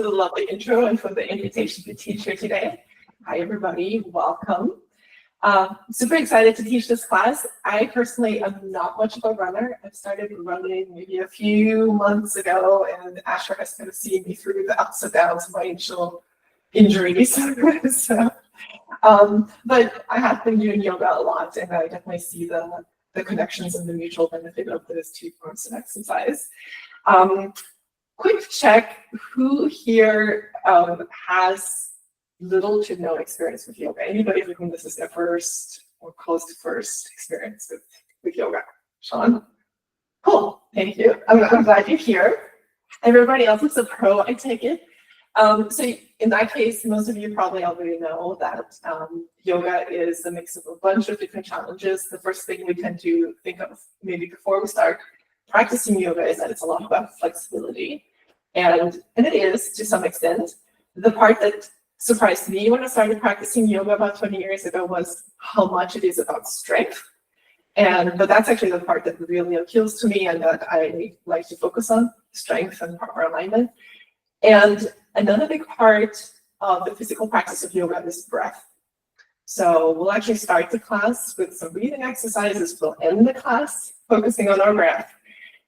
the lovely intro and for the invitation to teach here today. Hi, everybody. Welcome. Super excited to teach this class. I personally am not much of a runner. I started running maybe a few months ago, and Asher has kind of seen me through the ups and downs of my initial injuries. So, but I have been doing yoga a lot, and I definitely see the connections and the mutual benefit of those two forms of exercise. Quick check, who here has little to no experience with yoga? Anybody for whom this is their first or close to first experience with yoga? Sean? Cool, thank you. I'm glad you're here. Everybody else is a pro, I take it. So in that case, most of you probably already know that yoga is a mix of a bunch of different challenges. The first thing we tend to think of maybe before we start practicing yoga is that it's a lot about flexibility. And it is to some extent. The part that surprised me when I started practicing yoga about 20 years ago was how much it is about strength. But that's actually the part that really appeals to me and that I like to focus on, strength and proper alignment. And another big part of the physical practice of yoga is breath. So we'll actually start the class with some breathing exercises. We'll end the class focusing on our breath.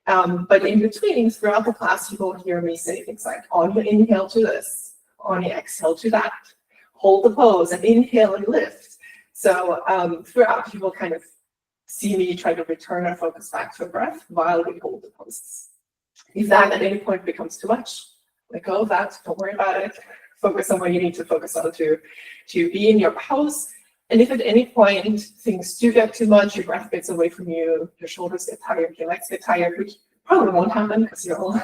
But in between, throughout the class, you will hear me say things like, on your inhale to this, on your exhale to that, hold the pose and inhale and lift. So throughout, you will kind of see me try to return our focus back to breath while we hold the poses. If that at any point becomes too much, let go of that, don't worry about it. Focus on what you need to focus on to be in your pose. And if at any point things do get too much, your breath gets away from you, your shoulders get tired, your legs get tired, which probably won't happen because you're all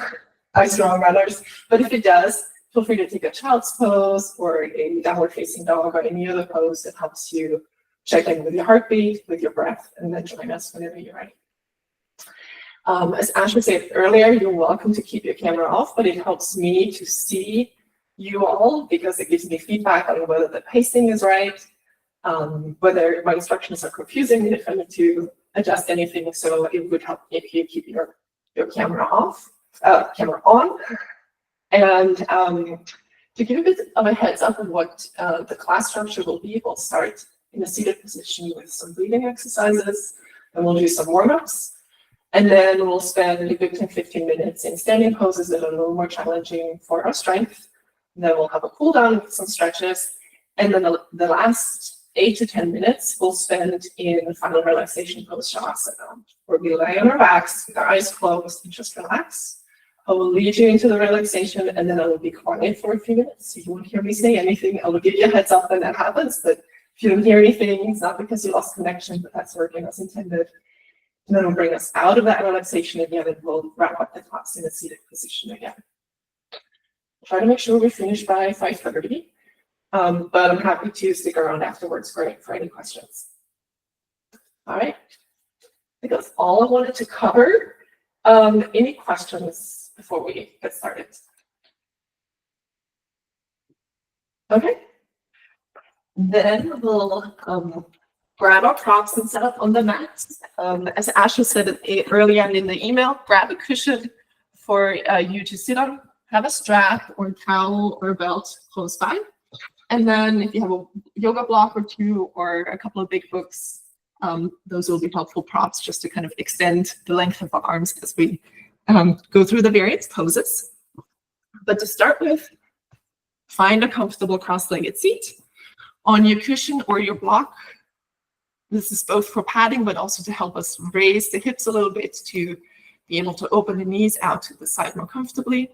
strong runners. But if it does, feel free to take a child's pose or a downward facing dog or any other pose that helps you check in with your heartbeat, with your breath, and then join us whenever you're ready. As Asher said earlier, you're welcome to keep your camera off, but it helps me to see you all because it gives me feedback on whether the pacing is right, whether my instructions are confusing, if I need to adjust anything. So it would help if you keep your camera on. And to give a bit of a heads up on what the class structure will be, we'll start in a seated position with some breathing exercises, and we'll do some warm-ups. And then we'll spend a good 10-15 minutes in standing poses that are a little more challenging for our strength. And then we'll have a cool down with some stretches. And then the last 8 to 10 minutes we'll spend in final relaxation pose shavasana, where we lay on our backs with our eyes closed and just relax. I will lead you into the relaxation, and then I will be quiet for a few minutes. So you won't hear me say anything. I will give you a heads up when that happens, but if you don't hear anything, it's not because you lost connection, but that's working as intended. And then we'll bring us out of that relaxation again, and we'll wrap up the class in a seated position again. Try to make sure we finish by 5:30. But I'm happy to stick around afterwards for any questions. All right, I think that's all I wanted to cover. Any questions before we get started? Okay, then we'll grab our props and set up on the mat. As Ashley said earlier in the email, grab a cushion for you to sit on, have a strap or a towel or a belt close by. And then if you have a yoga block or two or a couple of big books, those will be helpful props just to kind of extend the length of our arms as we go through the various poses. But to start with, find a comfortable cross-legged seat on your cushion or your block. This is both for padding, but also to help us raise the hips a little bit to be able to open the knees out to the side more comfortably.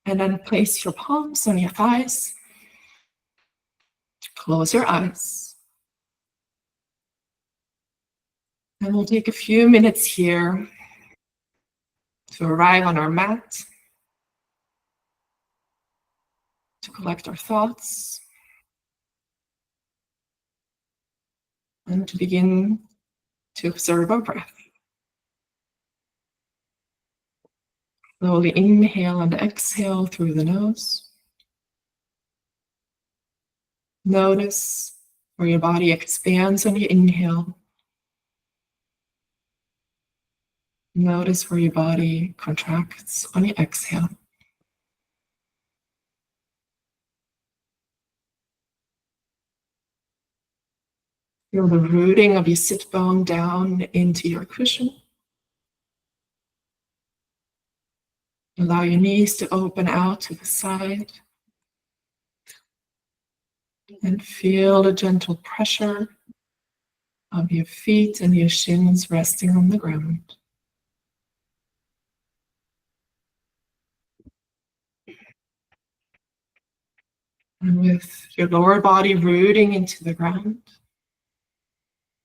And then place your palms on your thighs. Close your eyes. And we'll take a few minutes here to arrive on our mat, to collect our thoughts, and to begin to observe our breath. Slowly inhale and exhale through the nose. Notice where your body expands on your inhale. Notice where your body contracts on your exhale. Feel the rooting of your sit bone down into your cushion. Allow your knees to open out to the side. And feel the gentle pressure of your feet and your shins resting on the ground. And with your lower body rooting into the ground,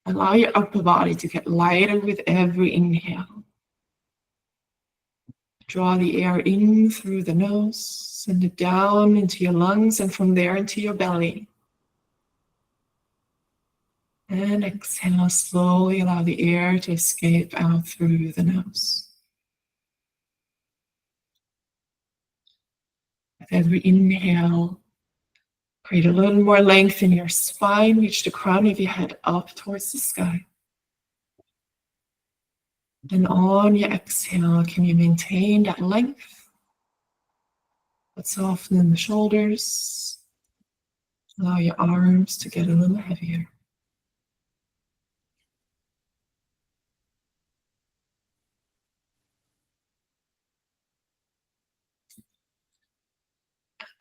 allow your upper body to get lighter with every inhale. Draw the air in through the nose, send it down into your lungs, and from there into your belly. And exhale slowly, allow the air to escape out through the nose. With every inhale, create a little more length in your spine, reach the crown of your head up towards the sky. And on your exhale, can you maintain that length? But soften in the shoulders. Allow your arms to get a little heavier.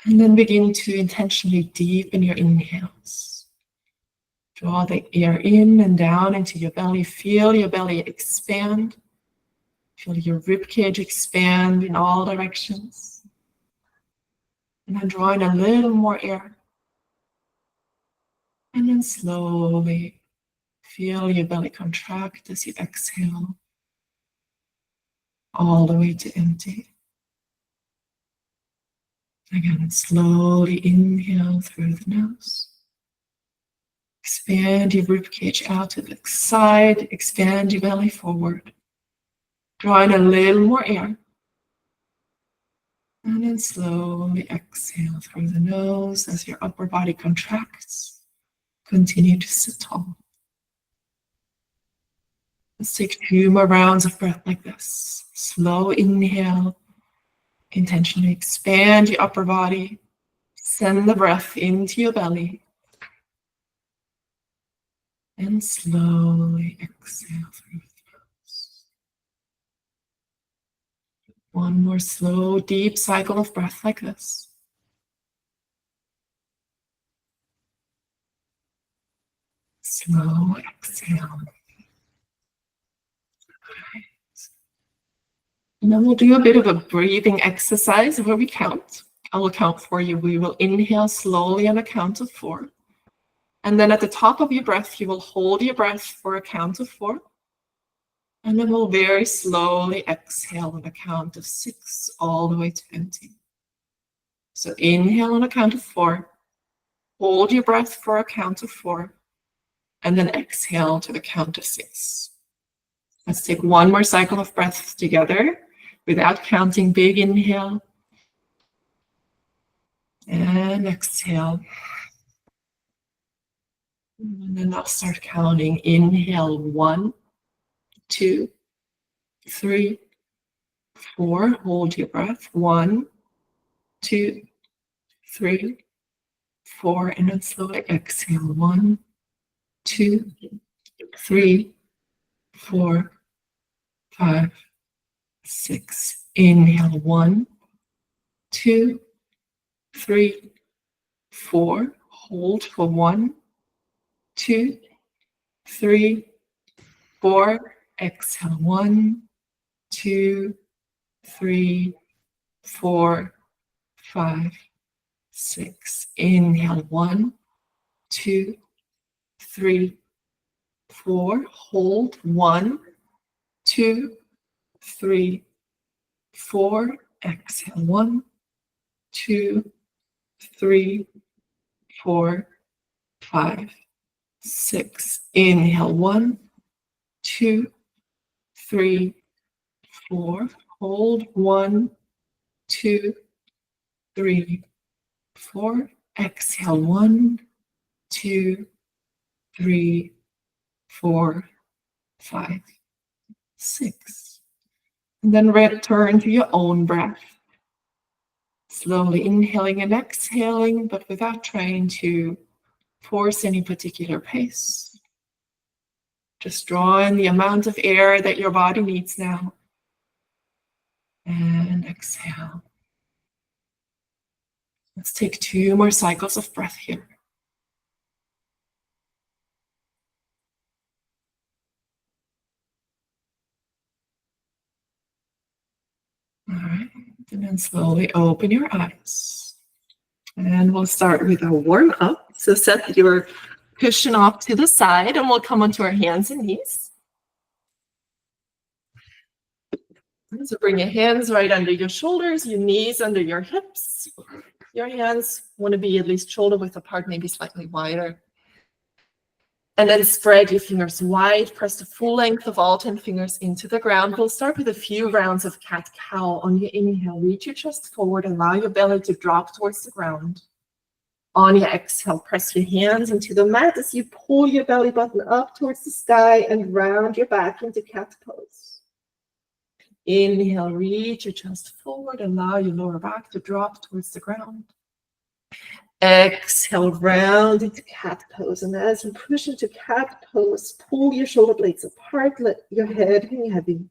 And then begin to intentionally deepen your inhales. Draw the air in and down into your belly. Feel your belly expand. Feel your ribcage expand in all directions. And then draw in a little more air. And then slowly feel your belly contract as you exhale all the way to empty. Again, slowly inhale through the nose. Expand your ribcage out to the side. Expand your belly forward. Draw in a little more air. And then slowly exhale through the nose as your upper body contracts. Continue to sit tall. Let's take a few more rounds of breath like this. Slow inhale. Intentionally expand your upper body. Send the breath into your belly. And slowly exhale through the nose. One more slow, deep cycle of breath like this. Slow exhale. And then we'll do a bit of a breathing exercise where we count. I will count for you. We will inhale slowly on a count of 4. And then at the top of your breath, you will hold your breath for a count of 4. And then we'll very slowly exhale on a count of 6 all the way to empty. So inhale on a count of 4. Hold your breath for a count of 4. And then exhale to the count of 6. Let's take one more cycle of breath together without counting. Big inhale. And exhale. And then I'll start counting. Inhale 1, 2, 3, 4. Hold your breath. 1, 2, 3, 4. And then slowly exhale. 1, 2, 3, 4, 5, 6. Inhale 1, 2, 3, 4. Hold for 1, 2, 3, 4. Exhale 1, 2, 3, 4, 5, 6. Inhale 1, 2, 3, 4. Hold 1, 2, 3, 4. Exhale 1, 2, 3, 4, 5, 6. Inhale 1, 2, 3, 4. Hold 1, 2, 3, 4. Exhale 1, 2, 3, 4, 5, 6. And then return to your own breath. Slowly inhaling and exhaling, but without trying to force any particular pace. Just draw in the amount of air that your body needs now. And exhale. Let's take 2 more cycles of breath here. All right, and then slowly open your eyes. And we'll start with a warm up. So set your cushion off to the side and we'll come onto our hands and knees. So bring your hands right under your shoulders, your knees under your hips. Your hands want to be at least shoulder width apart, maybe slightly wider. And then spread your fingers wide, press the full length of all 10 fingers into the ground. We'll start with a few rounds of cat-cow. On your inhale, reach your chest forward, allow your belly to drop towards the ground. On your exhale, press your hands into the mat as you pull your belly button up towards the sky and round your back into cat pose. Inhale, reach your chest forward, allow your lower back to drop towards the ground. Exhale, round into cat pose. And as you push into cat pose, pull your shoulder blades apart, let your head hang heavy.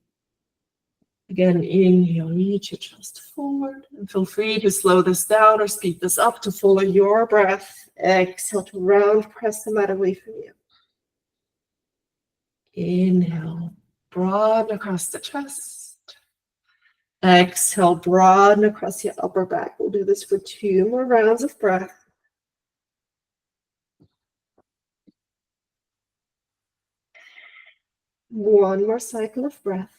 Again, inhale, reach your chest forward. And feel free to slow this down or speed this up to follow your breath. Exhale to round, press the mat away from you. Inhale, broaden across the chest. Exhale, broaden across your upper back. We'll do this for 2 more rounds of breath. One more cycle of breath.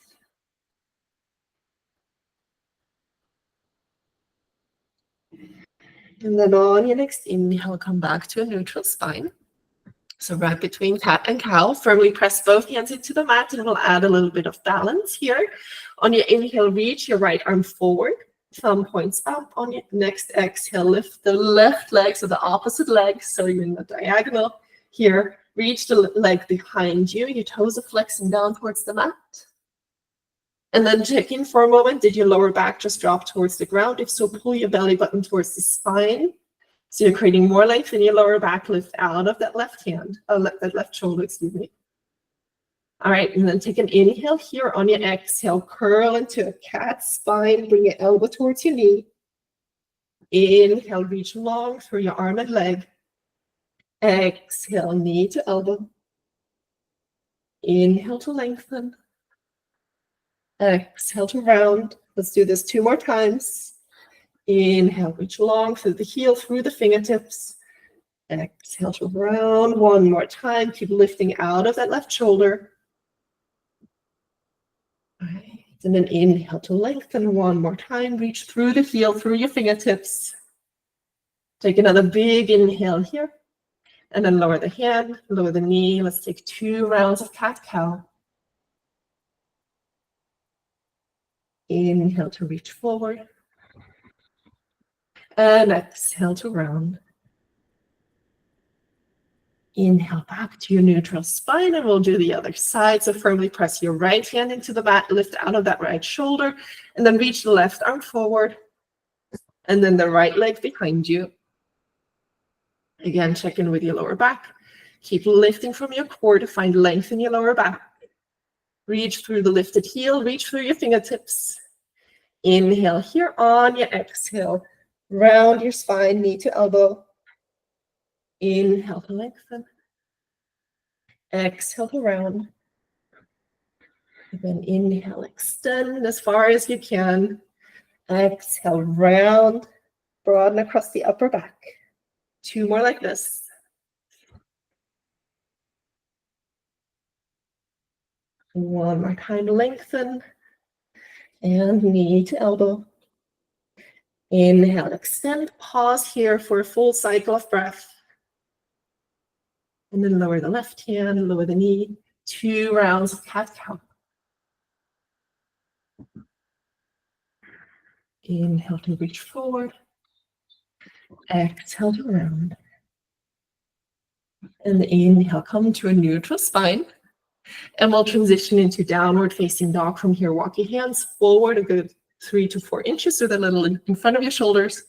And then on your next inhale, come back to a neutral spine. So right between cat and cow, firmly press both hands into the mat and we'll add a little bit of balance here. On your inhale, reach your right arm forward, thumb points up. On your next exhale, lift the left leg, so the opposite leg, so you're in the diagonal here. Reach the leg behind you, your toes are flexing down towards the mat. And then check in for a moment. Did your lower back just drop towards the ground? If so, pull your belly button towards the spine. So you're creating more length in your lower back. Lift out of that left hand, that left shoulder, excuse me. All right, and then take an inhale here. On your exhale, curl into a cat spine. Bring your elbow towards your knee. Inhale, reach long through your arm and leg. Exhale, knee to elbow. Inhale to lengthen. Exhale to round. Let's do this 2 more times. Inhale, reach long through the heel, through the fingertips. Exhale to round. 1 more time. Keep lifting out of that left shoulder. All right. And then inhale to lengthen 1 more time. Reach through the heel, through your fingertips. Take another big inhale here. And then lower the hand, lower the knee. Let's take 2 rounds of cat-cow. Inhale to reach forward. And exhale to round. Inhale back to your neutral spine, and we'll do the other side. So firmly press your right hand into the mat, lift out of that right shoulder, and then reach the left arm forward. And then the right leg behind you. Again, check in with your lower back. Keep lifting from your core to find length in your lower back. Reach through the lifted heel, reach through your fingertips. Inhale here. On your exhale, round your spine, knee to elbow. Inhale to lengthen. Exhale to round. And then inhale, extend as far as you can. Exhale, round, broaden across the upper back. 2 more like this. One more time, lengthen. And knee to elbow. Inhale, extend. Pause here for a full cycle of breath. And then lower the left hand, lower the knee. 2 rounds of cat-cow. Inhale to reach forward. Exhale to round. And inhale, come to a neutral spine. And we'll transition into downward facing dog from here. Walk your hands forward a good 3 to 4 inches, so they're a little in front of your shoulders.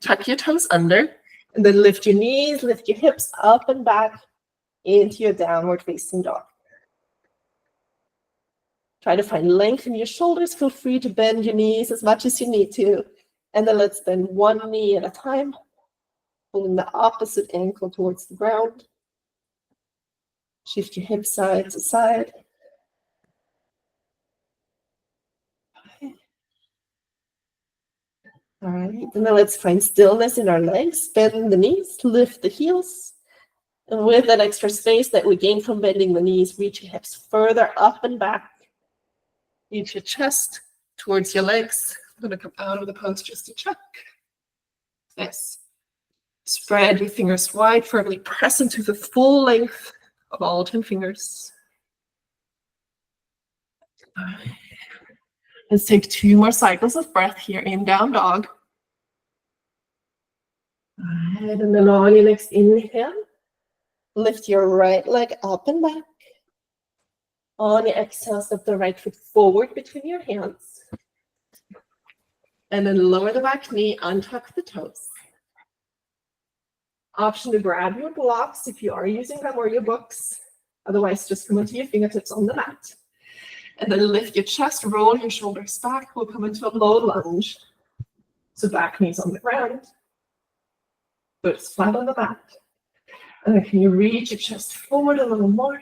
Tuck your toes under, and then lift your knees, lift your hips up and back into your downward facing dog. Try to find length in your shoulders. Feel free to bend your knees as much as you need to. And then let's bend one knee at a time, pulling the opposite ankle towards the ground. Shift your hips side to side. All right, and then let's find stillness in our legs. Bend the knees, lift the heels. And with that extra space that we gain from bending the knees, reach your hips further up and back. Reach your chest towards your legs. I'm going to come out of the pose just to check. Yes. Spread your fingers wide, firmly press into the full length of all 10 fingers. All right. Let's take 2 more cycles of breath here in down dog. All right, and then on your next inhale, lift your right leg up and back. On your exhale, step the right foot forward between your hands. And then lower the back knee, untuck the toes. Option to grab your blocks if you are using them, or your books. Otherwise, just come into your fingertips on the mat. And then lift your chest, roll your shoulders back. We'll come into a low lunge. So back knees on the ground. Foot flat on the mat. And then can you reach your chest forward a little more?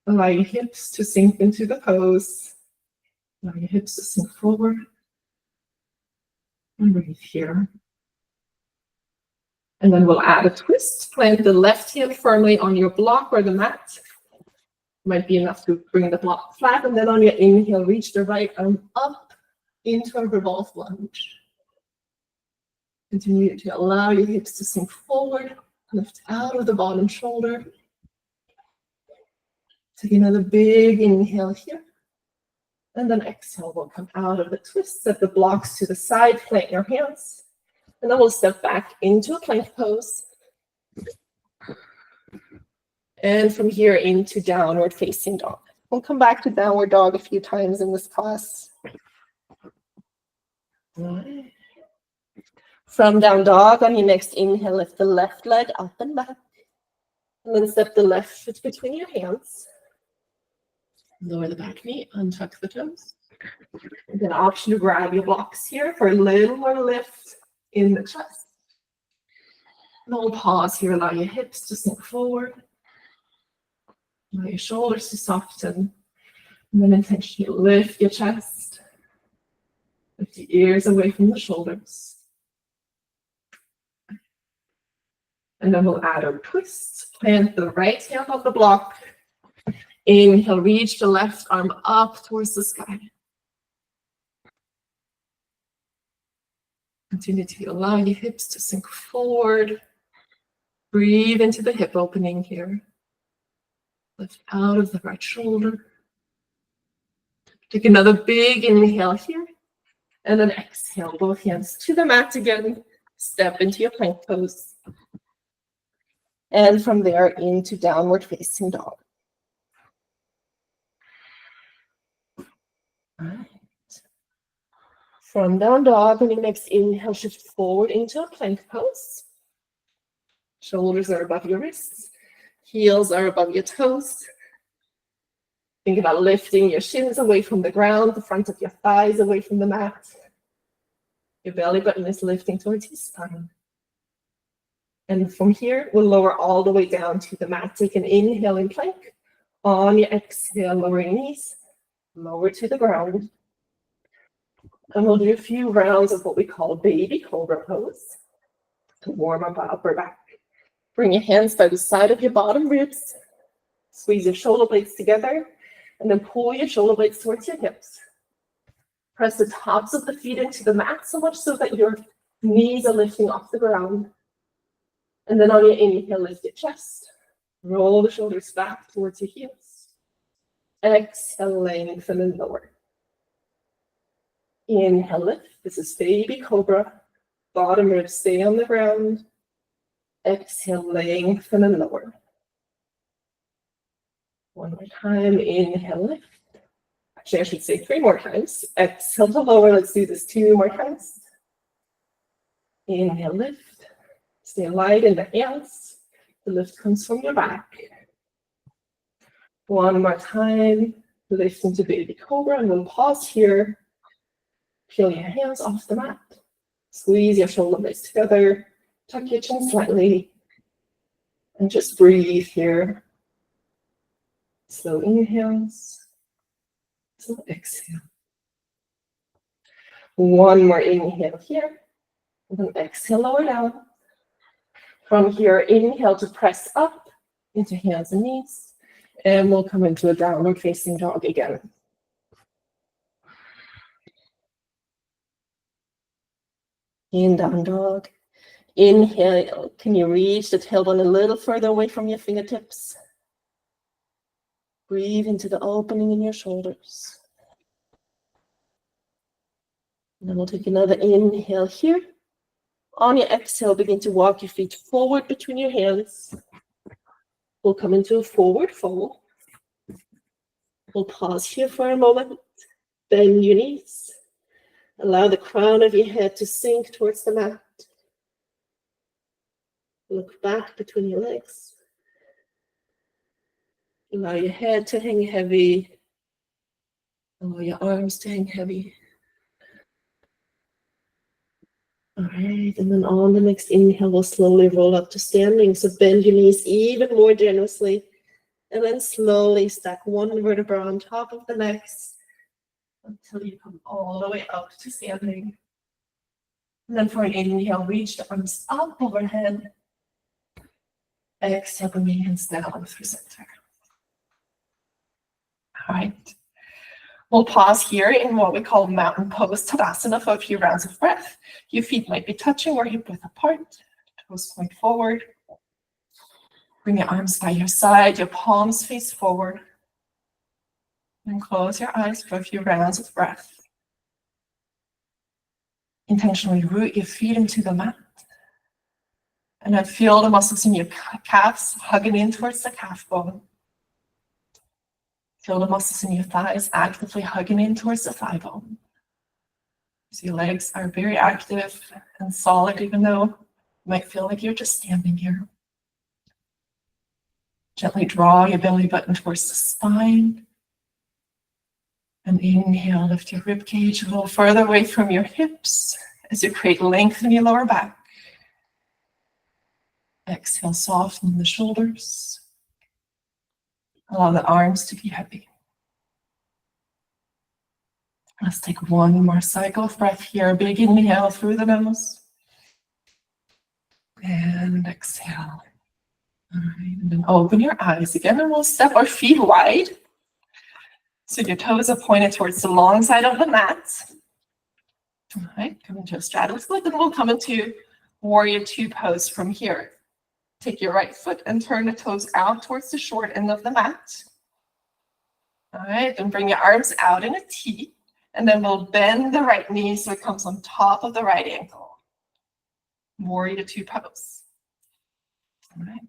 Allow your hips to sink into the pose. Allow your hips to sink forward. And breathe here. And then we'll add a twist. Plant the left heel firmly on your block or the mat. Might be enough to bring the block flat. And then on your inhale, reach the right arm up into a revolve lunge. Continue to allow your hips to sink forward. Lift out of the bottom shoulder. Take another big inhale here. And then exhale, we'll come out of the twist. Set the blocks to the side, plant your hands. And then we'll step back into a plank pose. And from here into downward facing dog. We'll come back to downward dog a few times in this class. Right. From down dog, on your next inhale, lift the left leg up and back. And then step the left foot between your hands. Lower the back knee, untuck the toes. And then option to grab your blocks here for a little more lift in the chest. And then we'll pause here, allow your hips to sink forward. Allow your shoulders to soften. And then intentionally lift your chest. Lift the ears away from the shoulders. And then we'll add our twist. Plant the right hand on the block. Inhale, reach the left arm up towards the sky. Continue to allow your hips to sink forward. Breathe into the hip opening here. Lift out of the right shoulder. Take another big inhale here. And then exhale, both hands to the mat again. Step into your plank pose. And from there into downward facing dog. All right. From down dog, on your next inhale, shift forward into a plank pose. Shoulders are above your wrists. Heels are above your toes. Think about lifting your shins away from the ground, the front of your thighs away from the mat. Your belly button is lifting towards your spine. And from here, we'll lower all the way down to the mat. Take an inhale in plank. On your exhale, lower your knees. Lower to the ground. And we'll do a few rounds of what we call baby cobra pose to warm up our upper back. Bring your hands by the side of your bottom ribs. Squeeze your shoulder blades together. And then pull your shoulder blades towards your hips. Press the tops of the feet into the mat so much so that your knees are lifting off the ground. And then on your inhale, lift your chest. Roll the shoulders back towards your heels. Exhale, lengthen and lower. Inhale, lift. This is baby cobra. Bottom ribs stay on the ground. Exhale, lengthen and lower. One more time, inhale, lift. Actually, I should say 3 more times. Exhale to lower, let's do this 2 more times. Inhale, lift. Stay light in the hands. The lift comes from your back. One more time, lift into baby cobra, and then pause here. Peel your hands off the mat. Squeeze your shoulder blades together. Tuck your chin slightly. And just breathe here. Slow inhales. Slow exhale. One more inhale here. And then exhale, lower down. From here, inhale to press up into hands and knees. And we'll come into a downward facing dog again. In down dog. Inhale. Can you reach the tailbone a little further away from your fingertips? Breathe into the opening in your shoulders. And then we'll take another inhale here. On your exhale, begin to walk your feet forward between your hands. We'll come into a forward fold. We'll pause here for a moment. Bend your knees. Allow the crown of your head to sink towards the mat. Look back between your legs. Allow your head to hang heavy. Allow your arms to hang heavy. All right, and then on the next inhale, we'll slowly roll up to standing. So bend your knees even more generously. And then slowly stack one vertebra on top of the next until you come all the way up to standing. And then for an inhale, reach the arms up overhead. Exhale, bring your hands down through center. All right. We'll pause here in what we call mountain pose Tadasana for a few rounds of breath. Your feet might be touching or hip width apart. Toes point forward. Bring your arms by your side, your palms face forward. And close your eyes for a few rounds of breath. Intentionally root your feet into the mat. And then feel the muscles in your calves hugging in towards the calf bone. Feel the muscles in your thighs actively hugging in towards the thigh bone. So your legs are very active and solid, even though you might feel like you're just standing here. Gently draw your belly button towards the spine. And inhale, lift your rib cage a little further away from your hips as you create length in your lower back. Exhale, soften the shoulders. Allow the arms to be heavy. Let's take one more cycle of breath here. Big inhale through the nose. And exhale. All right, and then open your eyes again, and we'll step our feet wide. So your toes are pointed towards the long side of the mat. All right, come into a straddle split, and we'll come into warrior 2 pose from here. Take your right foot and turn the toes out towards the short end of the mat. All right, then bring your arms out in a T, and then we'll bend the right knee so it comes on top of the right ankle. Warrior 2 pose. All right,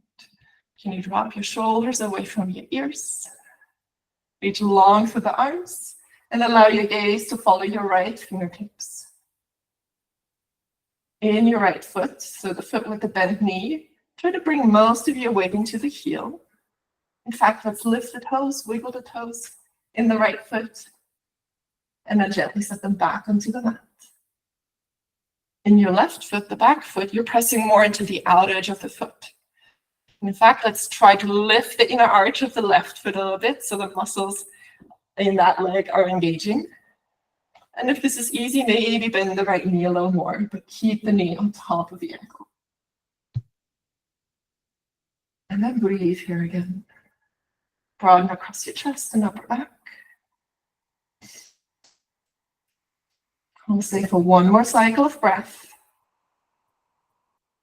can you drop your shoulders away from your ears? Reach long through the arms, and allow your gaze to follow your right fingertips. In your right foot, so the foot with the bent knee, try to bring most of your weight into the heel. In fact, let's lift the toes, wiggle the toes in the right foot, and then gently set them back onto the mat. In your left foot, the back foot, you're pressing more into the outer edge of the foot. In fact, let's try to lift the inner arch of the left foot a little bit so the muscles in that leg are engaging. And if this is easy, maybe bend the right knee a little more, but keep the knee on top of the ankle. And then breathe here again. Broaden across your chest and upper back. We'll stay for one more cycle of breath.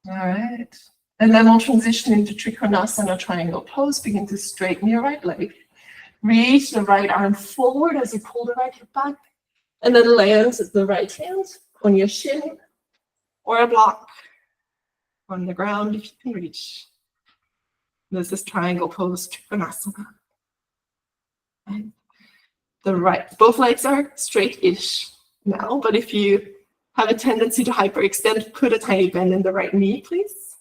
All right. And then we'll transition into Trikonasana triangle pose. Begin to straighten your right leg. Reach the right arm forward as you pull the right hip back. And then land the right hand on your shin or a block on the ground if you can reach. This is triangle pose Trikonasana. Both legs are straight-ish now, but if you have a tendency to hyperextend, put a tiny bend in the right knee, please.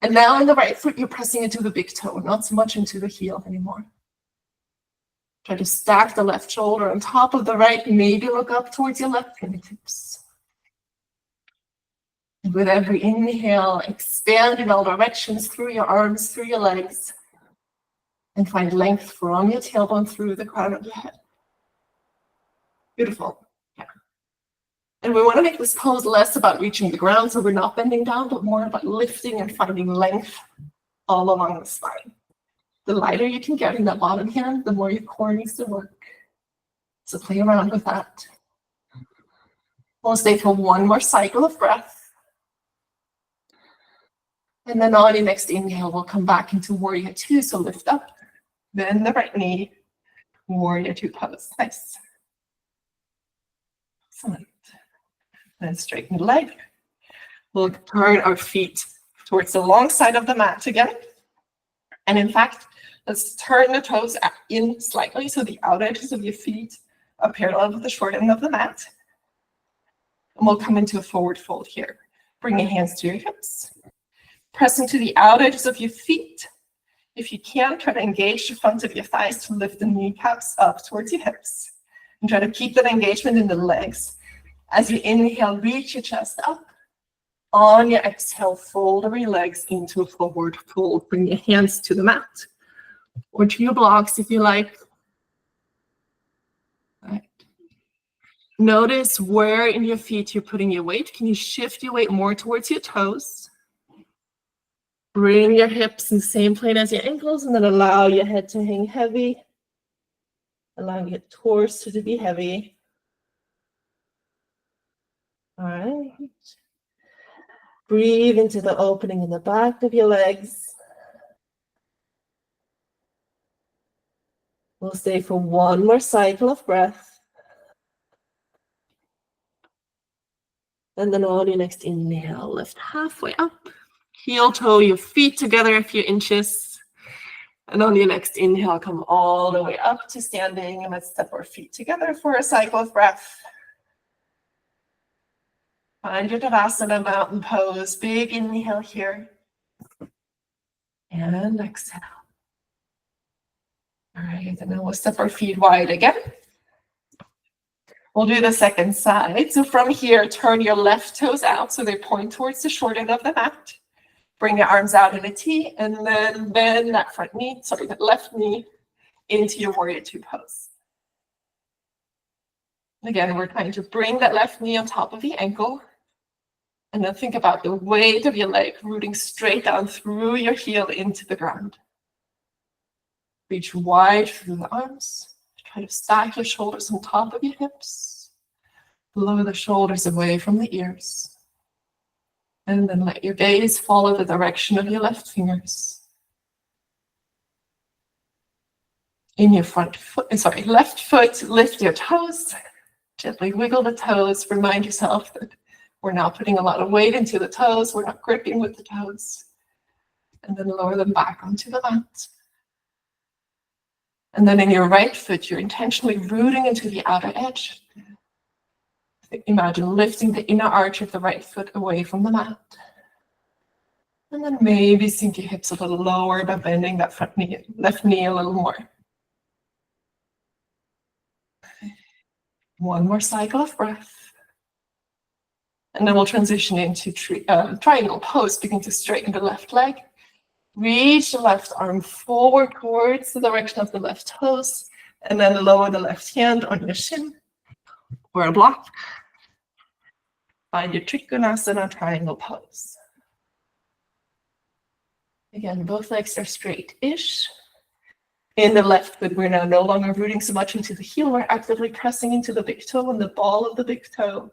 And now in the right foot, you're pressing into the big toe, not so much into the heel anymore. Try to stack the left shoulder on top of the right, maybe look up towards your left fingertips. And with every inhale, expand in all directions through your arms, through your legs, and find length from your tailbone through the crown of your head. Beautiful. Yeah. And we want to make this pose less about reaching the ground, so we're not bending down, but more about lifting and finding length all along the spine. The lighter you can get in that bottom hand, the more your core needs to work. So play around with that. We'll stay for one more cycle of breath. And then on your next inhale, we'll come back into Warrior Two. So lift up, bend the right knee, Warrior Two pose. Nice. Excellent. Then straighten the leg. We'll turn our feet towards the long side of the mat again. And in fact, let's turn the toes in slightly so the out edges of your feet are parallel with the short end of the mat. And we'll come into a forward fold here. Bring your hands to your hips. Press into the out edges of your feet. If you can, try to engage the front of your thighs to lift the kneecaps up towards your hips. And try to keep that engagement in the legs. As you inhale, reach your chest up. On your exhale, fold over your legs into a forward fold. Bring your hands to the mat or to your blocks if you like. Right. Notice where in your feet you're putting your weight. Can you shift your weight more towards your toes? Bring your hips in the same plane as your ankles, and then allow your head to hang heavy. Allow your torso to be heavy. All right. Breathe into the opening in the back of your legs. We'll stay for one more cycle of breath. And then on your next inhale, lift halfway up. Heel toe your feet together a few inches. And on your next inhale, come all the way up to standing. And let's step our feet together for a cycle of breath. Find your Tadasana mountain pose. Big inhale here. And exhale. All right, and then we'll step our feet wide again. We'll do the second side. So from here, turn your left toes out so they point towards the short end of the mat. Bring your arms out in a T, and then bend that that left knee into your Warrior Two pose. Again, we're trying to bring that left knee on top of the ankle. And then think about the weight of your leg rooting straight down through your heel into the ground. Reach wide through the arms. Try to stack your shoulders on top of your hips. Lower the shoulders away from the ears. And then let your gaze follow the direction of your left fingers. In your left foot, lift your toes. Gently wiggle the toes. Remind yourself that we're not putting a lot of weight into the toes. We're not gripping with the toes. And then lower them back onto the mat. And then in your right foot, you're intentionally rooting into the outer edge. Imagine lifting the inner arch of the right foot away from the mat. And then maybe sink your hips a little lower by bending that left knee a little more. One more cycle of breath. And then we'll transition into triangle pose. Begin to straighten the left leg. Reach the left arm forward towards the direction of the left toes. And then lower the left hand on your shin or a block. Find your Trikonasana triangle pose. Again, both legs are straight-ish. In the left foot, we're now no longer rooting so much into the heel. We're actively pressing into the big toe and the ball of the big toe.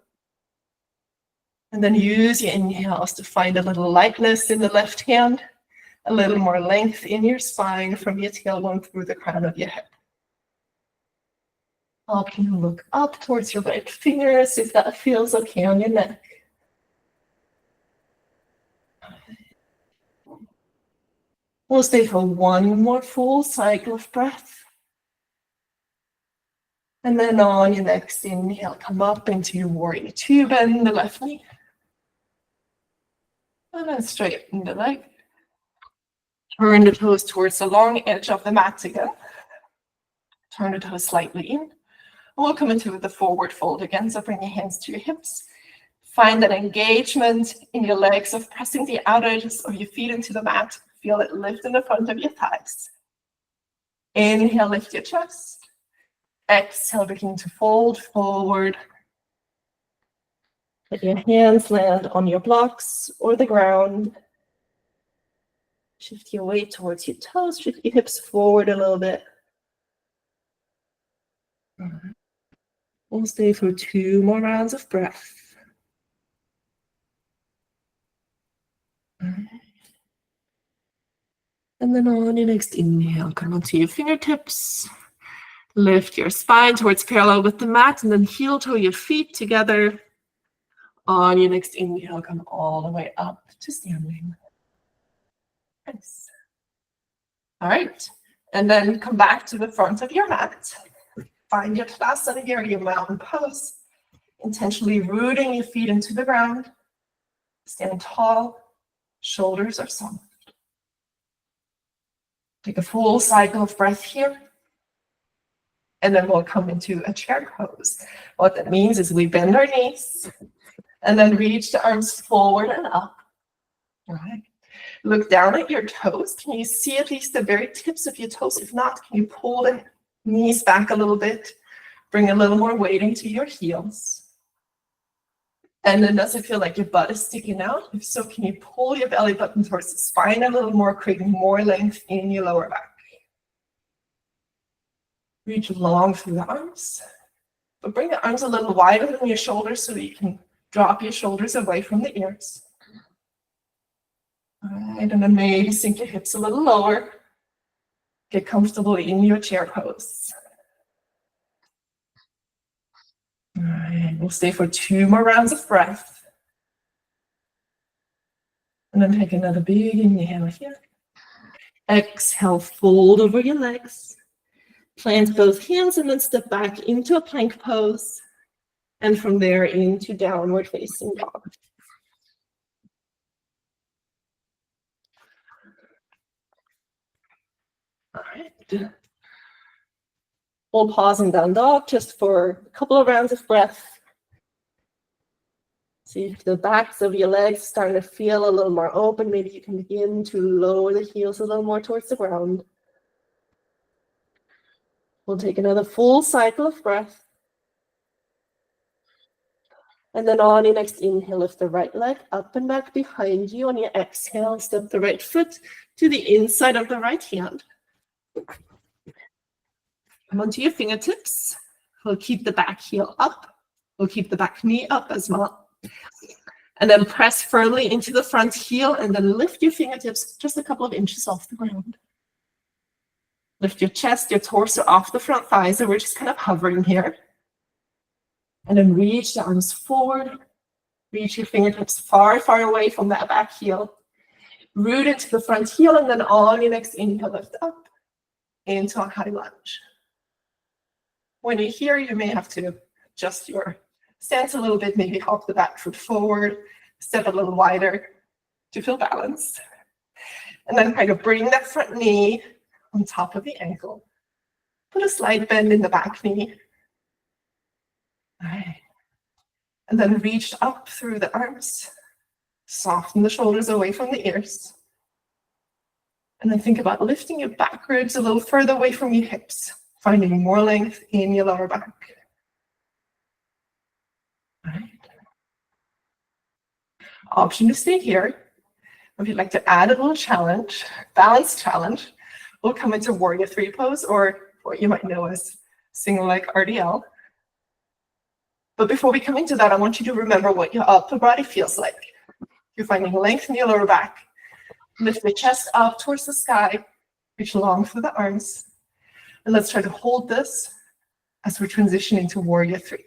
And then use your inhales to find a little lightness in the left hand, a little more length in your spine from your tailbone through the crown of your head. Help you look up towards your right fingers if that feels okay on your neck. We'll stay for one more full cycle of breath. And then on your next inhale, come up into your warrior two, bend the left knee. And then straighten the leg. Turn the toes towards the long edge of the mat again. Turn the toes slightly in. And we'll come into the forward fold again. So bring your hands to your hips. Find that engagement in your legs of pressing the outer edges of your feet into the mat. Feel it lift in the front of your thighs. Inhale, lift your chest. Exhale, begin to fold forward. Let your hands land on your blocks or the ground. Shift your weight towards your toes. Shift your hips forward a little bit. We'll stay for 2 more rounds of breath. And then on your next inhale, come onto your fingertips. Lift your spine towards parallel with the mat, and then heel toe your feet together. On your next inhale, come all the way up to standing. Nice. All right. And then come back to the front of your mat. Find your Tadasana here, your mountain pose. Intentionally rooting your feet into the ground. Stand tall. Shoulders are soft. Take a full cycle of breath here. And then we'll come into a chair pose. What that means is we bend our knees and then reach the arms forward and up. All right. Look down at your toes. Can you see at least the very tips of your toes? If not, can you pull the knees back a little bit? Bring a little more weight into your heels. And then does it feel like your butt is sticking out? If so, can you pull your belly button towards the spine a little more, creating more length in your lower back? Reach long through the arms. But bring the arms a little wider than your shoulders so that you can drop your shoulders away from the ears. All right, and then maybe sink your hips a little lower. Get comfortable in your chair pose. All right, we'll stay for 2 more rounds of breath. And then take another big inhale here. Exhale, fold over your legs. Plant both hands and then step back into a plank pose. And from there into downward facing dog. All right. We'll pause in down dog just for a couple of rounds of breath. See if the backs of your legs starting to feel a little more open. Maybe you can begin to lower the heels a little more towards the ground. We'll take another full cycle of breath. And then on your next inhale, lift the right leg up and back behind you. On your exhale, step the right foot to the inside of the right hand. Come onto your fingertips. We'll keep the back heel up. We'll keep the back knee up as well. And then press firmly into the front heel and then lift your fingertips just a couple of inches off the ground. Lift your chest, your torso off the front thighs, and we're just kind of hovering here. And then reach the arms forward. Reach your fingertips far, far away from that back heel. Root into the front heel, and then on your next inhale, lift up into a high lunge. When you're here, you may have to adjust your stance a little bit, maybe hop the back foot forward, step a little wider to feel balanced. And then kind of bring that front knee on top of the ankle. Put a slight bend in the back knee. All right. And then reach up through the arms. Soften the shoulders away from the ears. And then think about lifting your back ribs a little further away from your hips, finding more length in your lower back. All right. Option to stay here. If you'd like to add a little challenge, balance challenge, we'll come into warrior three pose, or what you might know as single leg RDL. But before we come into that, I want you to remember what your upper body feels like. You're finding length in your lower back. Lift the chest up towards the sky. Reach long through the arms. And let's try to hold this as we transition into warrior three.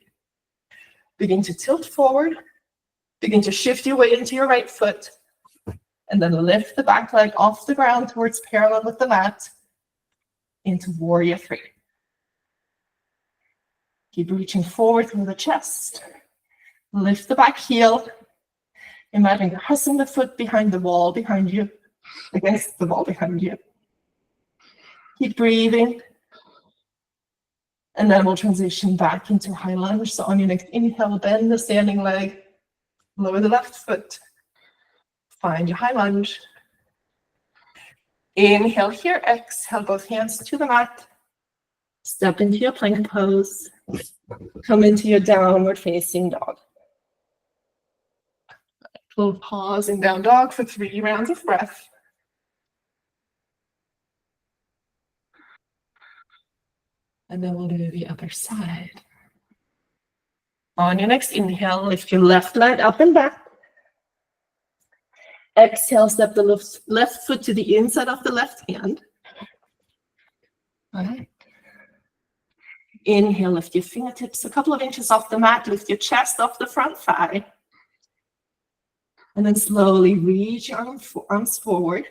Begin to tilt forward. Begin to shift your weight into your right foot. And then lift the back leg off the ground towards parallel with the mat into warrior three. Keep reaching forward through the chest. Lift the back heel. Imagine you're pressing the foot behind the wall behind you, against the wall behind you. Keep breathing. And then we'll transition back into high lunge. So on your next inhale, bend the standing leg, lower the left foot. Find your high lunge. Inhale here, exhale, both hands to the mat. Step into your plank pose. Come into your downward facing dog. We'll pause in down dog for 3 rounds of breath. And then we'll do the other side. On your next inhale, lift your left leg up and back. Exhale, step the left foot to the inside of the left hand. All right. Inhale, lift your fingertips a couple of inches off the mat, lift your chest off the front thigh. And then slowly reach your arms forward.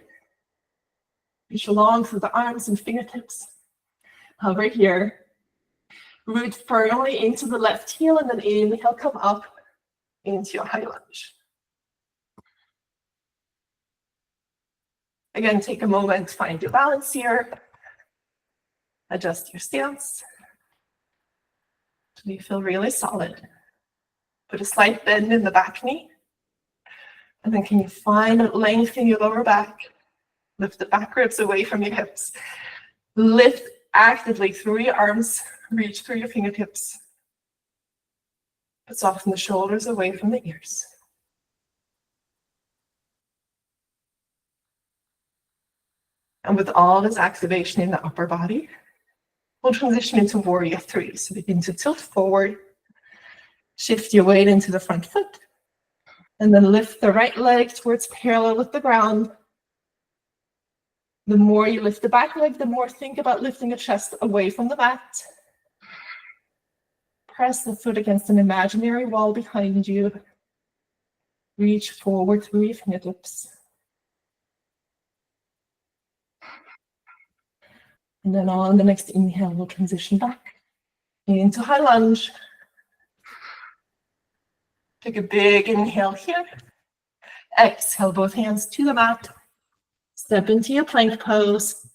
Reach along through the arms and fingertips. Hover here. Root firmly into the left heel and then inhale, come up into your high lunge. Again, take a moment to find your balance here. Adjust your stance. So you feel really solid. Put a slight bend in the back knee. And then can you find length in your lower back? Lift the back ribs away from your hips. Lift actively through your arms. Reach through your fingertips. Soften the shoulders away from the ears. And with all this activation in the upper body, we'll transition into warrior 3. So begin to tilt forward. Shift your weight into the front foot. And then lift the right leg towards parallel with the ground. The more you lift the back leg, the more think about lifting the chest away from the mat. Press the foot against an imaginary wall behind you. Reach forward through your fingertips. And then on the next inhale, we'll transition back into high lunge. Take a big inhale here. Exhale, both hands to the mat. Step into your plank pose.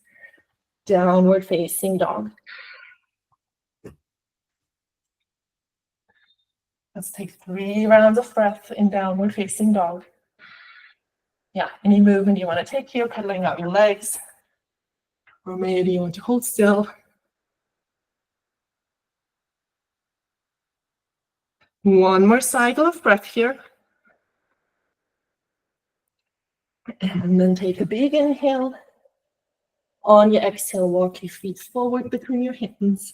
Downward facing dog. Let's take 3 rounds of breath in downward facing dog. Yeah, any movement you want to take here, pedaling out your legs. Or maybe you want to hold still. One more cycle of breath here. And then take a big inhale. On your exhale, walk your feet forward between your hands.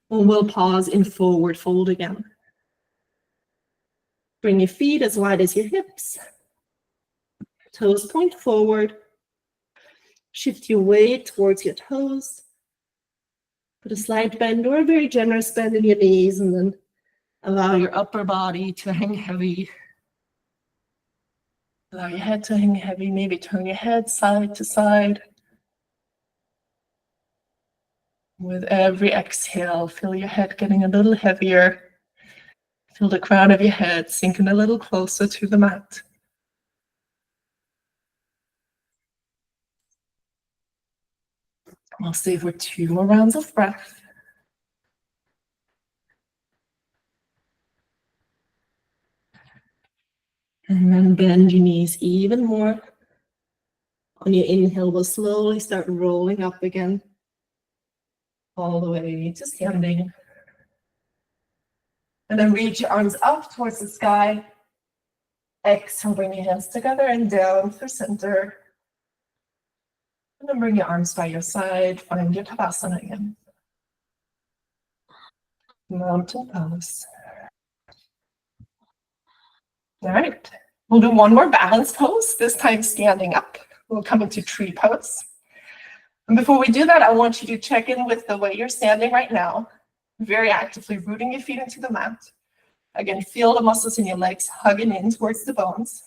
And we'll pause in forward fold again. Bring your feet as wide as your hips. Toes point forward. Shift your weight towards your toes. Put a slight bend or a very generous bend in your knees, and then allow your upper body to hang heavy. Allow your head to hang heavy. Maybe turn your head side to side. With every exhale, feel your head getting a little heavier. Feel the crown of your head sinking a little closer to the mat. I'll stay for 2 more rounds of breath. And then bend your knees even more. On your inhale, we'll slowly start rolling up again. All the way to standing. And then reach your arms up towards the sky. Exhale, bring your hands together and down through center. And then bring your arms by your side. Find your Tadasana again. Mountain pose. All right. We'll do one more balance pose, this time standing up. We'll come into tree pose. And before we do that, I want you to check in with the way you're standing right now. Very actively rooting your feet into the mat. Again, feel the muscles in your legs hugging in towards the bones.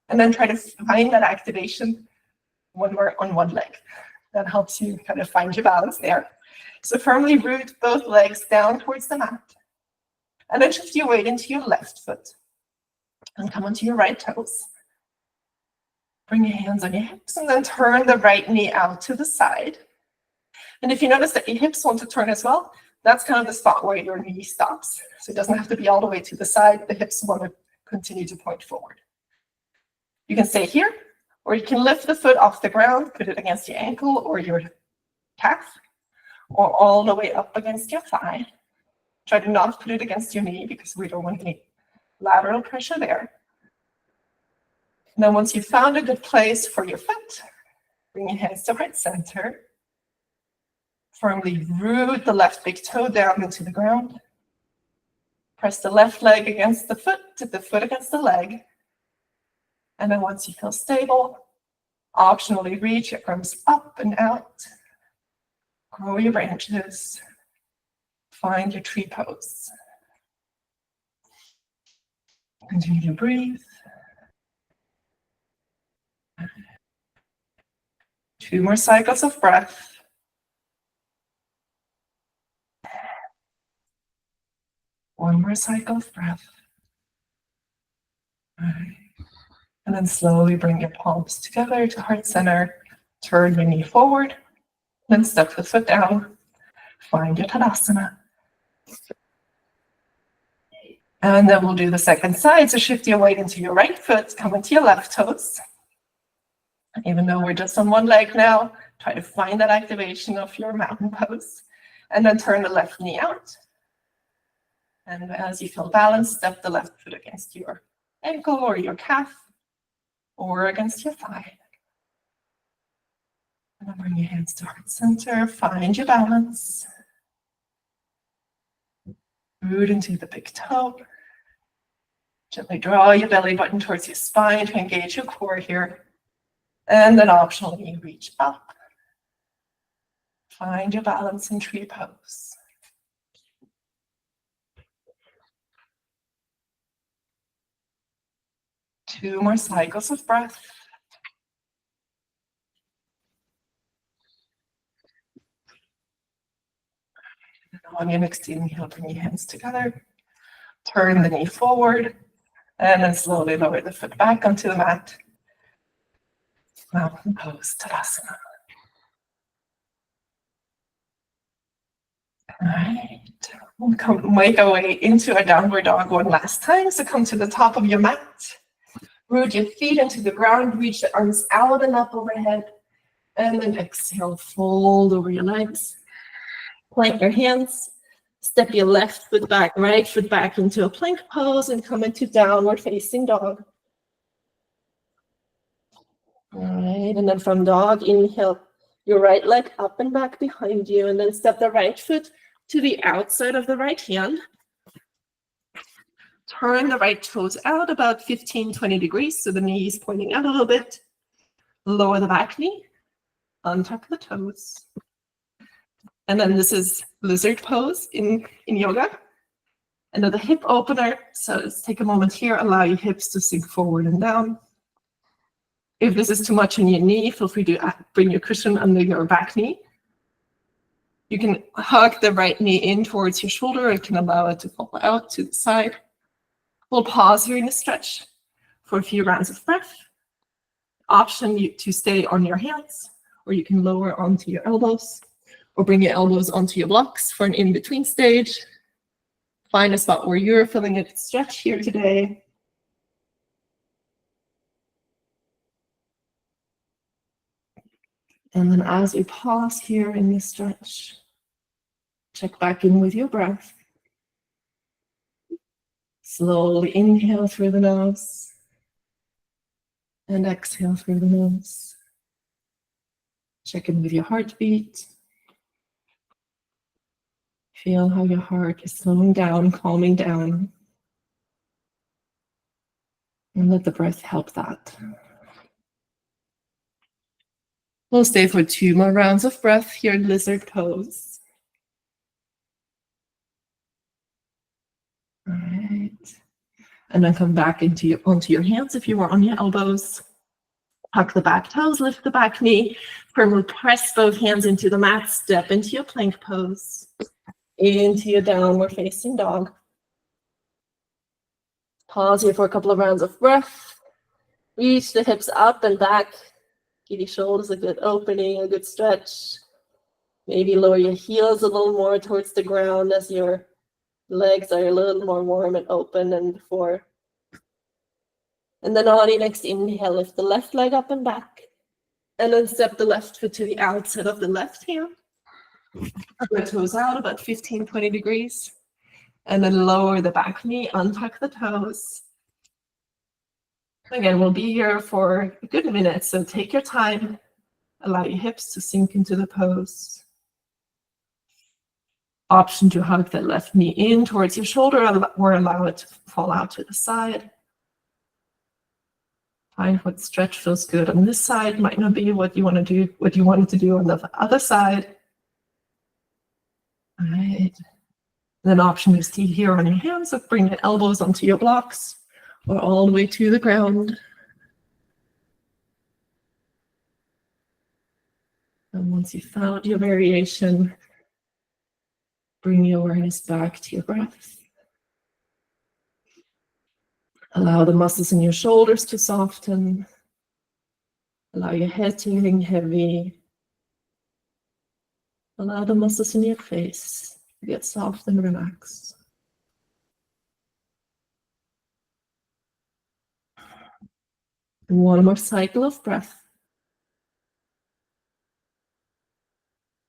And then try to find that activation when we're on one leg. That helps you kind of find your balance there. So firmly root both legs down towards the mat. And then shift your weight into your left foot. And come onto your right toes. Bring your hands on your hips and then turn the right knee out to the side. And if you notice that your hips want to turn as well, that's kind of the spot where your knee stops. So it doesn't have to be all the way to the side. The hips want to continue to point forward. You can stay here, or you can lift the foot off the ground, put it against your ankle or your calf, or all the way up against your thigh. Try to not put it against your knee because we don't want any lateral pressure there. And then once you've found a good place for your foot, bring your hands to heart center. Firmly root the left big toe down into the ground. Press the left leg against the foot against the leg. And then once you feel stable, optionally reach your arms up and out. Grow your branches. Find your tree pose. Continue to breathe. 2 more cycles of breath. One more cycle of breath. Right. And then slowly bring your palms together to heart center. Turn your knee forward. Then step the foot down. Find your Tadasana. And then we'll do the second side. So shift your weight into your right foot. Come into your left toes. Even though we're just on one leg now, try to find that activation of your mountain pose. And then turn the left knee out. And as you feel balanced, step the left foot against your ankle or your calf or against your thigh. And then bring your hands to heart center. Find your balance. Root into the big toe. Gently draw your belly button towards your spine to engage your core here. And then optionally reach up. Find your balance in tree pose. Two more cycles of breath. And on your next inhale, bring your hands together. Turn the knee forward. And then slowly lower the foot back onto the mat. Mountain pose, Tadasana. All right. We'll make our way into a downward dog one last time. So come to the top of your mat. Root your feet into the ground. Reach the arms out and up overhead. And then exhale, fold over your legs. Plant your hands. Step your left foot back, right foot back into a plank pose and come into downward facing dog. All right, and then from dog, inhale your right leg up and back behind you, and then step the right foot to the outside of the right hand. Turn the right toes out about 15-20 degrees, so the knee is pointing out a little bit. Lower the back knee, untuck the toes. And then this is lizard pose in yoga. Another hip opener, so let's take a moment here, allow your hips to sink forward and down. If this is too much on your knee, feel free to bring your cushion under your back knee. You can hug the right knee in towards your shoulder. You can allow it to fall out to the side. We'll pause here in the stretch for a few rounds of breath. Option to stay on your hands, or you can lower onto your elbows, or bring your elbows onto your blocks for an in-between stage. Find a spot where you're feeling a stretch here today. And then as we pause here in this stretch, check back in with your breath. Slowly inhale through the nose and exhale through the nose. Check in with your heartbeat. Feel how your heart is slowing down, calming down. And let the breath help that. We'll stay for 2 more rounds of breath here in lizard pose. All right. And then come back onto your hands if you are on your elbows. Tuck the back toes, lift the back knee, firmly press both hands into the mat, step into your plank pose, into your downward facing dog. Pause here for a couple of rounds of breath. Reach the hips up and back. Give your shoulders a good opening, a good stretch. Maybe lower your heels a little more towards the ground as your legs are a little more warm and open than before. And then on your next inhale, lift the left leg up and back. And then step the left foot to the outside of the left hand. Tuck the toes out about 15, 20 degrees. And then lower the back knee, untuck the toes. Again, we'll be here for a good minute, so take your time. Allow your hips to sink into the pose. Option to hug the left knee in towards your shoulder or allow it to fall out to the side. Find what stretch feels good on this side. Might not be what you want to do, what you wanted to do on the other side. All right. Then option is to here on your hands, so bring your elbows onto your blocks or all the way to the ground. And once you've found your variation, bring your awareness back to your breath. Allow the muscles in your shoulders to soften. Allow your head to hang heavy. Allow the muscles in your face to get soft and relaxed. And one more cycle of breath.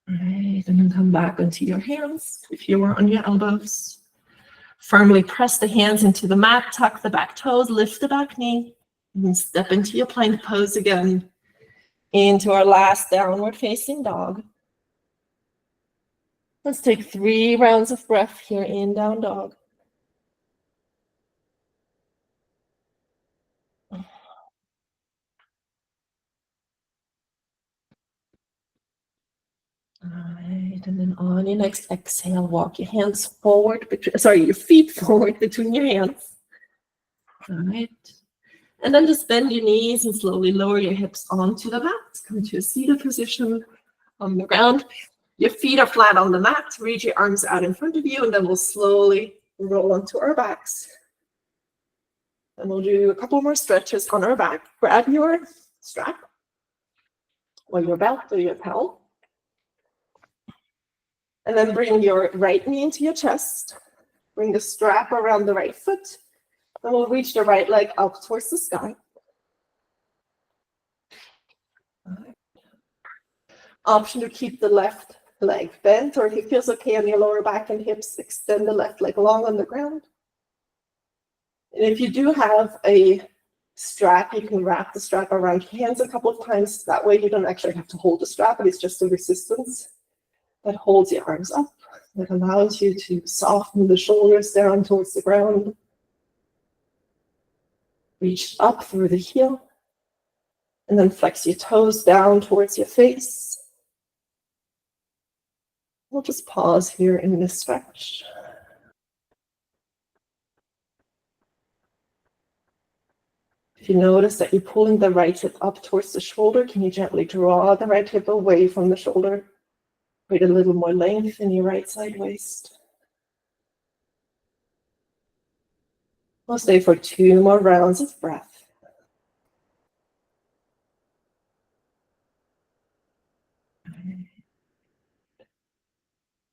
All right, and then come back onto your hands. If you are on your elbows, firmly press the hands into the mat, tuck the back toes, lift the back knee, and then step into your plank pose again, into our last downward facing dog. Let's take 3 rounds of breath here in down dog. All right, and then on your next exhale, walk your hands forward, your feet forward between your hands. All right, and then just bend your knees and slowly lower your hips onto the mat. Come to a seated position on the ground. Your feet are flat on the mat. Reach your arms out in front of you, and then we'll slowly roll onto our backs. And we'll do a couple more stretches on our back. Grab your strap or your belt or your towel. And then bring your right knee into your chest. Bring the strap around the right foot. And we'll reach the right leg up towards the sky. Option to keep the left leg bent, or if it feels okay on your lower back and hips, extend the left leg long on the ground. And if you do have a strap, you can wrap the strap around your hands a couple of times. That way you don't actually have to hold the strap, but it's just a resistance that holds your arms up, that allows you to soften the shoulders down towards the ground. Reach up through the heel, and then flex your toes down towards your face. We'll just pause here in this stretch. If you notice that you're pulling the right hip up towards the shoulder, can you gently draw the right hip away from the shoulder? Create a little more length in your right side waist. We'll stay for 2 more rounds of breath.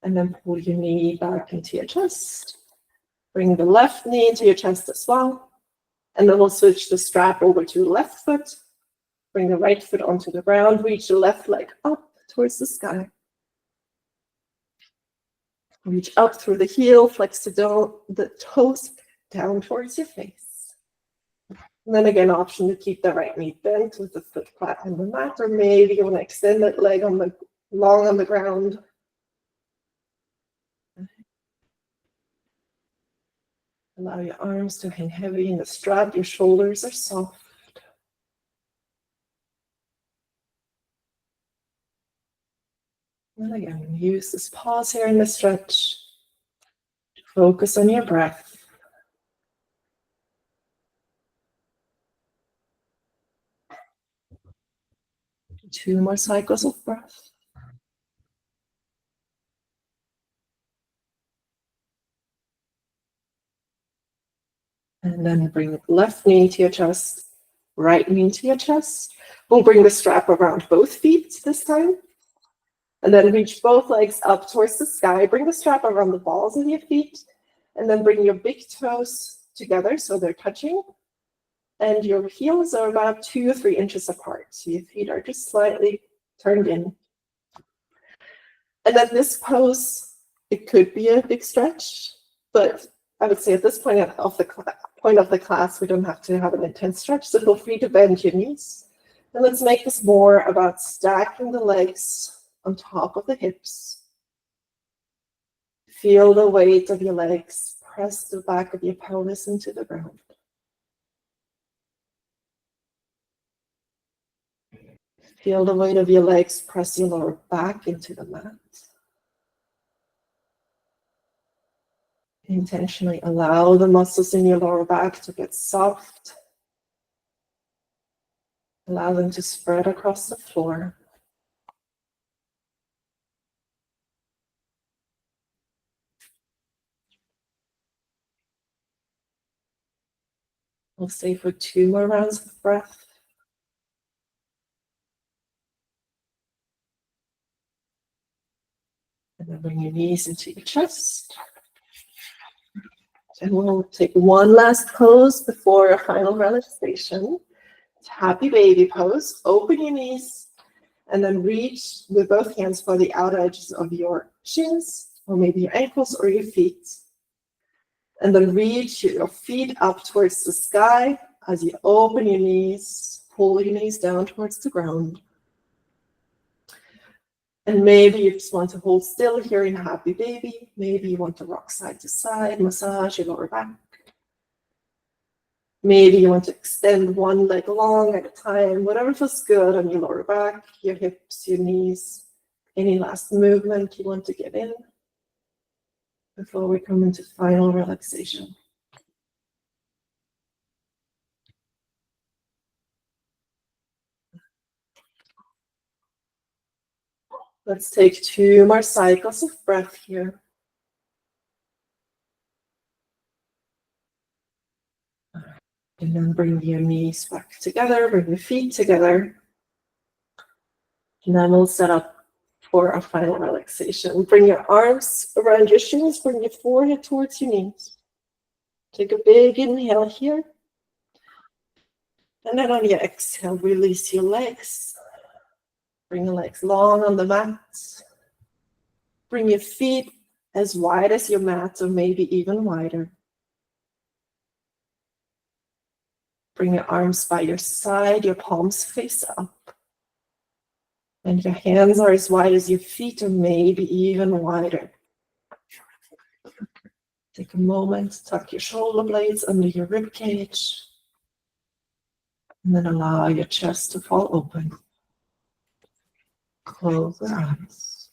And then pull your knee back into your chest. Bring the left knee into your chest as well. And then we'll switch the strap over to the left foot. Bring the right foot onto the ground. Reach the left leg up towards the sky. Reach up through the heel, flex the toes down towards your face. And then again, option to keep the right knee bent with the foot flat on the mat, or maybe you want to extend that leg long on the ground. Allow your arms to hang heavy in the strap. Your shoulders are soft. And again, use this pause here in the stretch to focus on your breath. 2 more cycles of breath. And then bring left knee to your chest, right knee to your chest. We'll bring the strap around both feet this time. And then reach both legs up towards the sky. Bring the strap around the balls of your feet. And then bring your big toes together so they're touching. And your heels are about 2 or 3 inches apart. So your feet are just slightly turned in. And then this pose, it could be a big stretch, but I would say at this point of the class, we don't have to have an intense stretch, so feel free to bend your knees. And let's make this more about stacking the legs on top of the hips. Feel the weight of your legs press the back of your pelvis into the ground. Feel the weight of your legs press your lower back into the mat. Intentionally allow the muscles in your lower back to get soft. Allow them to spread across the floor. We'll stay for 2 more rounds of breath. And then bring your knees into your chest. And we'll take one last pose before a final relaxation. Happy baby pose. Open your knees and then reach with both hands for the outer edges of your shins, or maybe your ankles or your feet. And then reach your feet up towards the sky as you open your knees, pull your knees down towards the ground. And maybe you just want to hold still here in happy baby. Maybe you want to rock side to side, massage your lower back. Maybe you want to extend one leg long at a time, whatever feels good on your lower back, your hips, your knees, any last movement you want to get in before we come into final relaxation. Let's take 2 more cycles of breath here. And then bring your knees back together, bring your feet together. And then we'll set up for a final relaxation. Bring your arms around your shins, bring your forehead towards your knees. Take a big inhale here. And then on your exhale, release your legs. Bring the legs long on the mat. Bring your feet as wide as your mat, or maybe even wider. Bring your arms by your side, your palms face up. And your hands are as wide as your feet, or maybe even wider. Take a moment, tuck your shoulder blades under your rib cage. And then allow your chest to fall open. Close your eyes.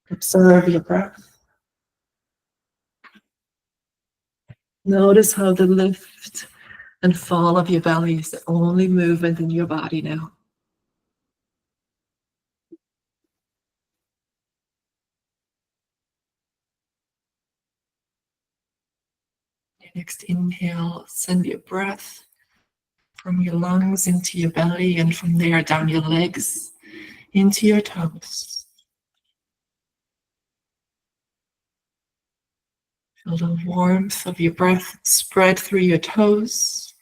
Observe your breath. Notice how the lift and fall of your belly is the only movement in your body now. Next inhale, send your breath from your lungs into your belly, and from there down your legs into your toes. Feel the warmth of your breath spread through your toes.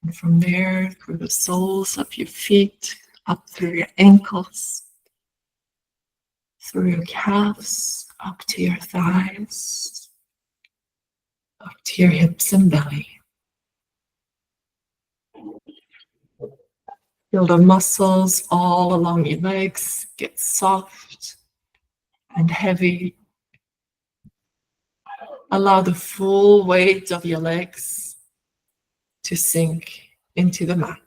And from there, through the soles of your feet, up through your ankles, through your calves, up to your thighs, up to your hips and belly. Feel the muscles all along your legs get soft and heavy. Allow the full weight of your legs to sink into the mat.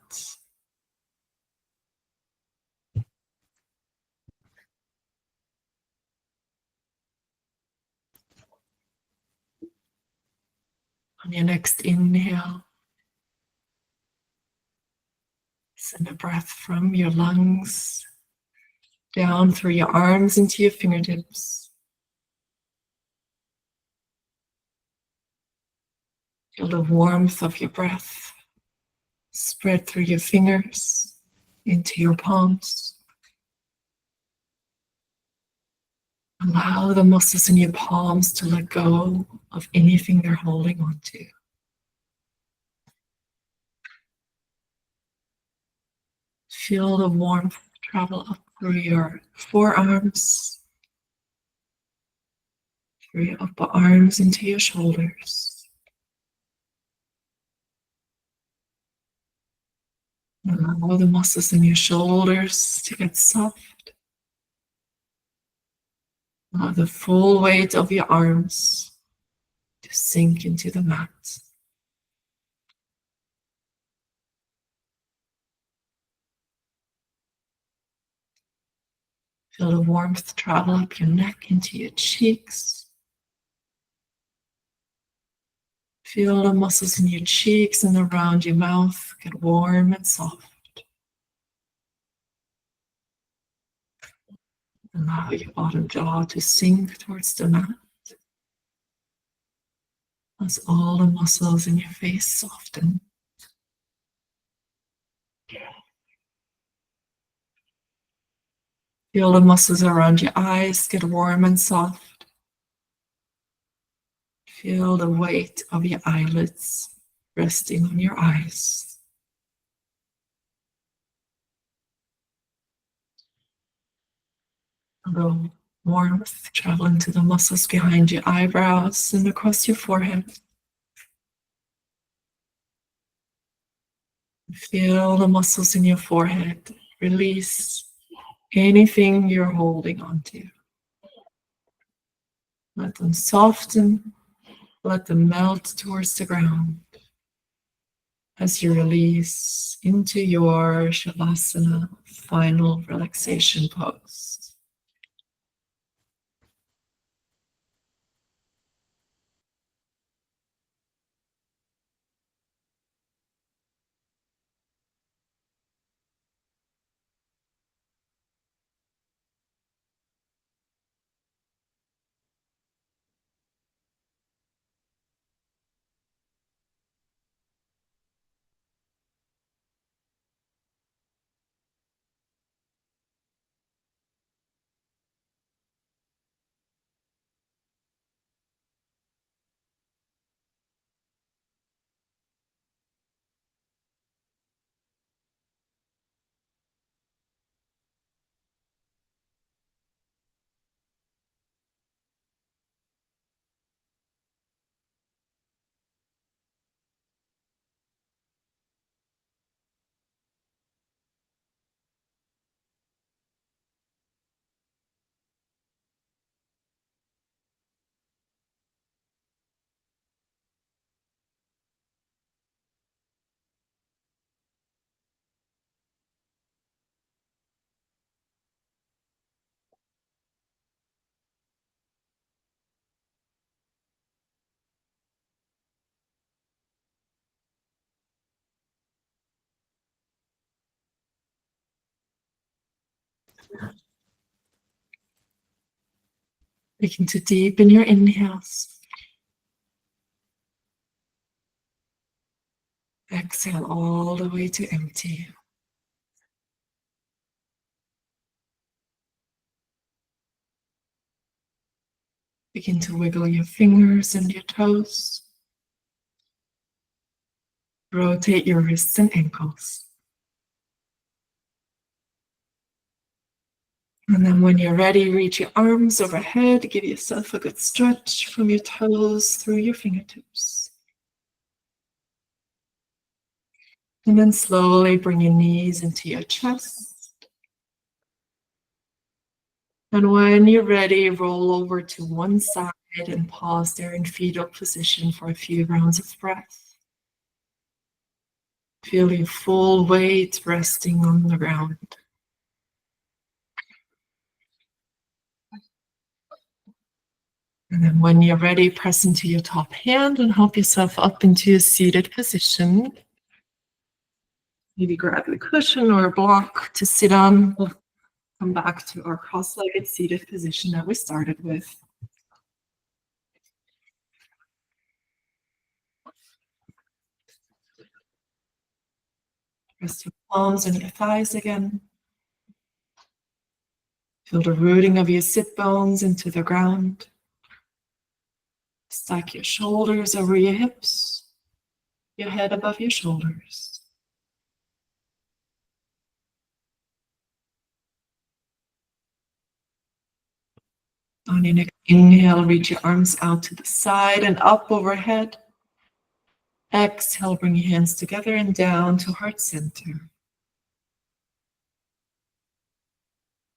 On your next inhale, send a breath from your lungs down through your arms into your fingertips. Feel the warmth of your breath spread through your fingers into your palms. Allow the muscles in your palms to let go of anything they're holding on to. Feel the warmth travel up through your forearms, through your upper arms into your shoulders. Allow the muscles in your shoulders to get soft. Allow the full weight of your arms to sink into the mat. Feel the warmth travel up your neck into your cheeks. Feel the muscles in your cheeks and around your mouth get warm and soft. Allow your bottom jaw to sink towards the mat as all the muscles in your face soften. Feel the muscles around your eyes get warm and soft. Feel the weight of your eyelids resting on your eyes. The warmth traveling to the muscles behind your eyebrows and across your forehead. Feel the muscles in your forehead release anything you're holding onto. Let them soften, let them melt towards the ground as you release into your Shavasana final relaxation pose. Begin to deepen your inhales. Exhale all the way to empty. Begin to wiggle your fingers and your toes. Rotate your wrists and ankles. And then when you're ready, reach your arms overhead. Give yourself a good stretch from your toes through your fingertips. And then slowly bring your knees into your chest. And when you're ready, roll over to one side and pause there in fetal position for a few rounds of breath. Feel your full weight resting on the ground. And then when you're ready, press into your top hand and help yourself up into a seated position. Maybe grab a cushion or a block to sit on. We'll come back to our cross-legged seated position that we started with. Press your palms and your thighs again. Feel the rooting of your sit bones into the ground. Stack your shoulders over your hips, your head above your shoulders. On your next inhale, reach your arms out to the side and up overhead. Exhale, bring your hands together and down to heart center.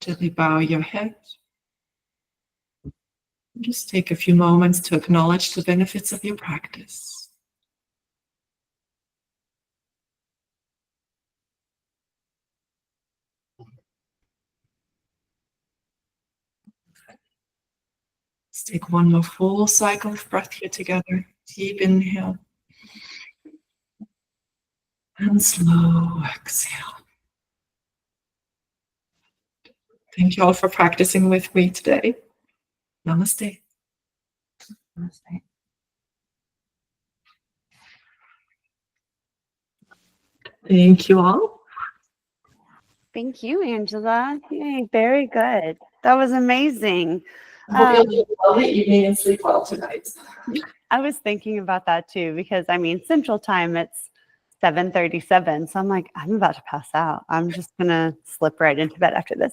Gently bow your head. Just take a few moments to acknowledge the benefits of your practice. Let's take one more full cycle of breath here together. Deep inhale. And slow exhale. Thank you all for practicing with me today. Namaste. Namaste. Thank you all. Thank you, Angela. Yay, very good. That was amazing. I hope you'll do well the evening and sleep well tonight. I was thinking about that too, because I mean, Central Time, it's 7:37. So I'm like, I'm about to pass out. I'm just going to slip right into bed after this.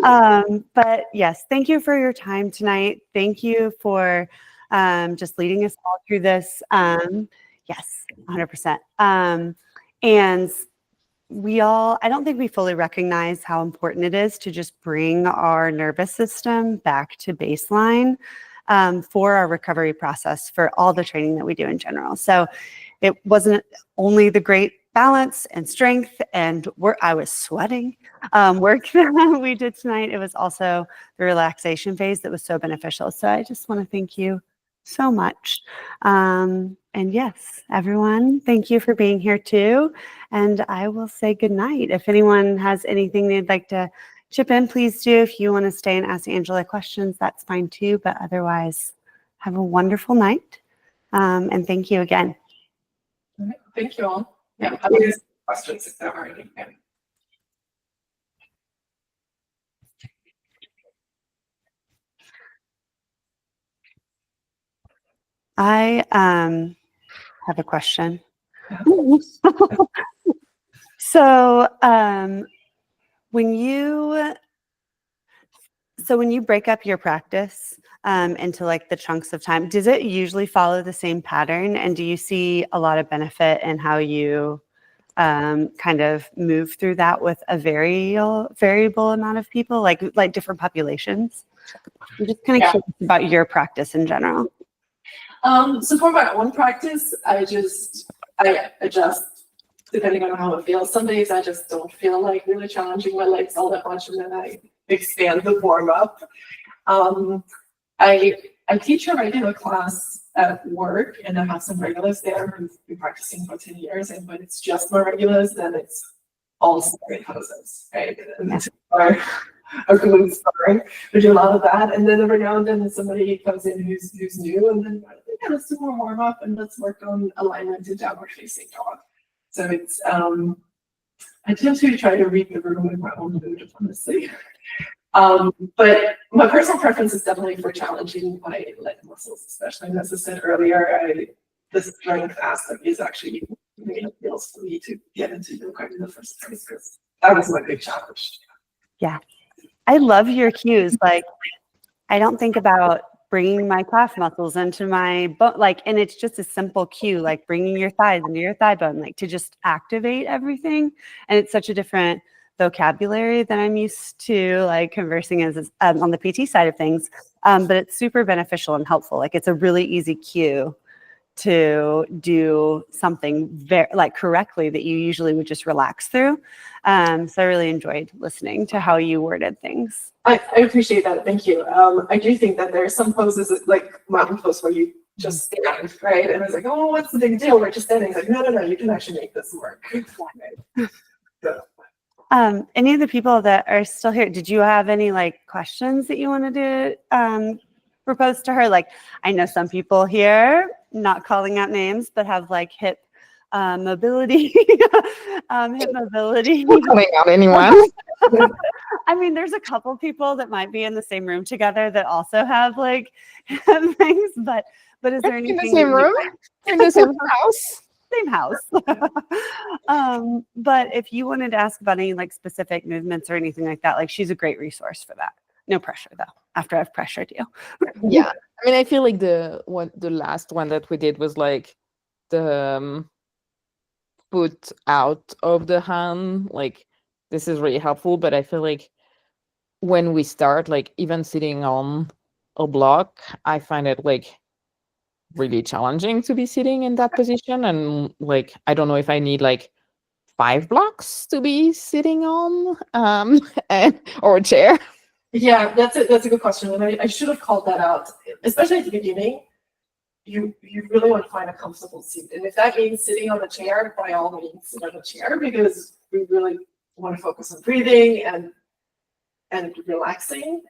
But yes, thank you for your time tonight. Thank you for just leading us all through this. Yes, 100%. And I don't think we fully recognize how important it is to just bring our nervous system back to baseline for our recovery process, for all the training that we do in general. So it wasn't only the great balance and strength and work, I was sweating, work that we did tonight. It was also the relaxation phase that was so beneficial. So I just want to thank you so much. And yes, everyone, thank you for being here too. And I will say good night. If anyone has anything they'd like to chip in, please do. If you want to stay and ask Angela questions, that's fine too. But otherwise, have a wonderful night. And thank you again. All right, thank you all. Yeah, have any questions if there are any. I have a question. So when you break up your practice into like the chunks of time, does it usually follow the same pattern? And do you see a lot of benefit in how you kind of move through that with a variable amount of people, like different populations? I'm just kind of curious about your practice in general. So for my own practice, I adjust depending on how it feels. Some days I just don't feel like really challenging my legs all that much, and then I expand the warm up. I teach a regular class at work, and I have some regulars there who've been practicing for 10 years. And when it's just my regulars, then it's all sparring houses, right? And this is our going sparring. We do a lot of that, and then every now and then somebody comes in who's new, and then let's do more warm up and let's work on alignment and downward facing dog. So it's I tend to try to read the room in my own mood, honestly. But my personal preference is definitely for challenging my leg muscles, especially as I said earlier. The strength aspect is actually making it feels for me to get into yoga in the first place, because that was my big challenge. Yeah. I love your cues. Like, I don't think about bringing my calf muscles into my bone, and it's just a simple cue, like bringing your thighs into your thigh bone, like to just activate everything. And it's such a different vocabulary than I'm used to, like conversing as on the PT side of things. But it's super beneficial and helpful. Like, it's a really easy cue to do something very like correctly that you usually would just relax through. So I really enjoyed listening to how you worded things. I appreciate that. Thank you. I do think that there are some poses like mountain pose where you just stand, right? And I was like, oh, what's the big deal? We're just standing. It's like, no, you can actually make this work. So, Any of the people that are still here, did you have any like questions that you wanted to propose to her? Like, I know some people here, not calling out names, but have like hip mobility, hip mobility. Calling out anyone. I mean, there's a couple people that might be in the same room together that also have like things, but is there In anything the same room? In the same house? same house? But if you wanted to ask about any like specific movements or anything like that, like she's a great resource for that. No pressure though, after I've pressured you. Yeah. I mean, I feel like the last one that we did was like the foot out of the hand. Like, this is really helpful, but I feel like when we start, like even sitting on a block, I find it like really challenging to be sitting in that position. And like, I don't know if I need like 5 blocks to be sitting on or a chair. yeah, that's a good question. And I should have called that out, especially at the beginning. You really want to find a comfortable seat. And if that means sitting on a chair, by all means sit on a chair, because we really want to focus on breathing and relaxing,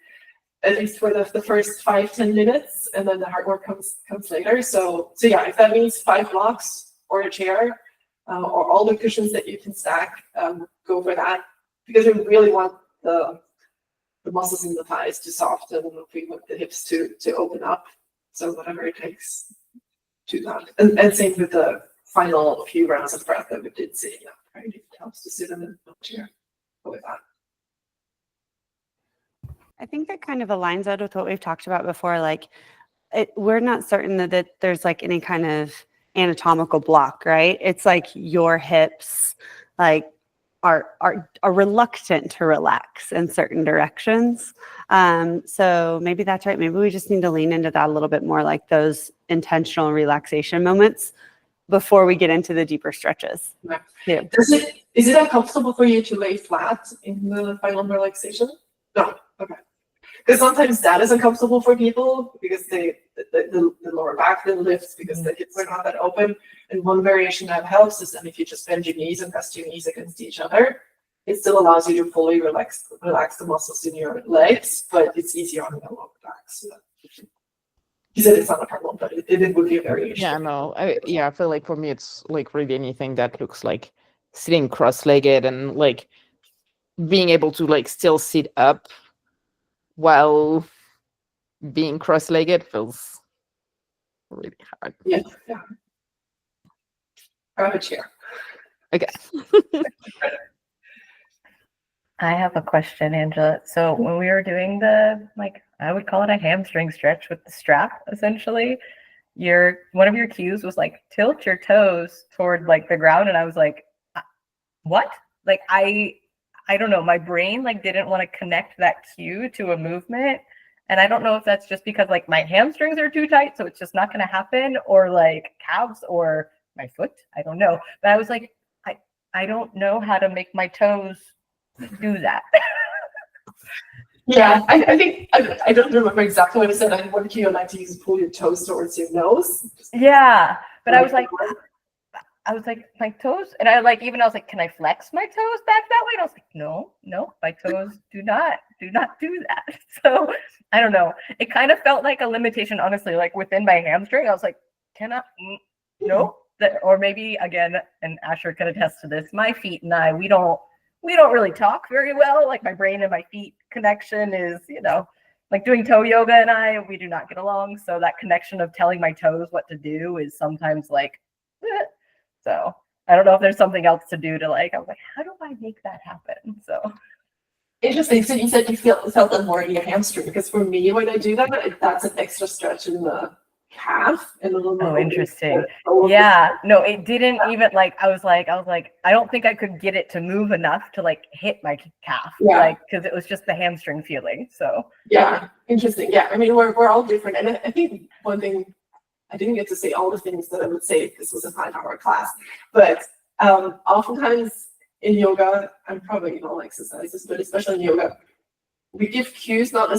at least for the first 5-10 minutes, and then the hard work comes later. So yeah, if that means 5 blocks or a chair, or all the cushions that you can stack, go for that, because we really want the muscles in the thighs to soften, and we want the hips to open up. So whatever it takes to that. And same with the final few rounds of breath that we did sitting up, right? It helps to sit in a chair. Go with that. I think that kind of aligns out with what we've talked about before. Like, we're not certain that there's like any kind of anatomical block, right? It's like your hips, like are reluctant to relax in certain directions. So maybe that's right. Maybe we just need to lean into that a little bit more, like those intentional relaxation moments before we get into the deeper stretches. Right. Yeah. Is it uncomfortable for you to lay flat in the final relaxation? No. Okay. Because sometimes that is uncomfortable for people because the lower back then lifts because the hips are not that open. And one variation that helps is that if you just bend your knees and rest your knees against each other, it still allows you to fully relax the muscles in your legs, but it's easier on the lower back. So you said it's not a problem, but it would be a variation. Yeah, no. I feel like for me, it's like really anything that looks like sitting cross-legged and like being able to like still sit up while being cross-legged feels really hard. Yeah. Grab a chair. Okay. I have a question, Angela. So when we were doing the, like, I would call it a hamstring stretch with the strap, essentially, one of your cues was like, tilt your toes toward like the ground. And I was like, what? Like, I don't know. My brain like didn't want to connect that cue to a movement. And I don't know if that's just because like my hamstrings are too tight, so it's just not going to happen, or like calves or my foot. I don't know. But I was like, I don't know how to make my toes do that. Yeah, I think I don't remember exactly what I said. I want you like to use pull your toes towards your nose. Yeah, but I was like my toes, and I was like, can I flex my toes back that way? And I was like, no, my toes do not do that. So I don't know. It kind of felt like a limitation, honestly, like within my hamstring. I was like, no. Or maybe again, and Asher could attest to this, my feet and I, we don't really talk very well. Like my brain and my feet connection is, like doing toe yoga, and we do not get along. So that connection of telling my toes what to do is sometimes like, so I don't know if there's something else to do to like, I was like, how do I make that happen? So Interesting. So you said you felt that more in your hamstring, because for me, when I do that, that's an extra stretch in the calf and a little bit. Oh, interesting. Yeah, no, it didn't even like, I was like, I don't think I could get it to move enough to like hit my calf, like, because it was just the hamstring feeling. So yeah, interesting. Yeah, I mean, we're all different, and I think one thing I didn't get to say all the things that I would say if this was a 5-hour class, but oftentimes in yoga, and probably in all exercises, but especially in yoga, we give cues not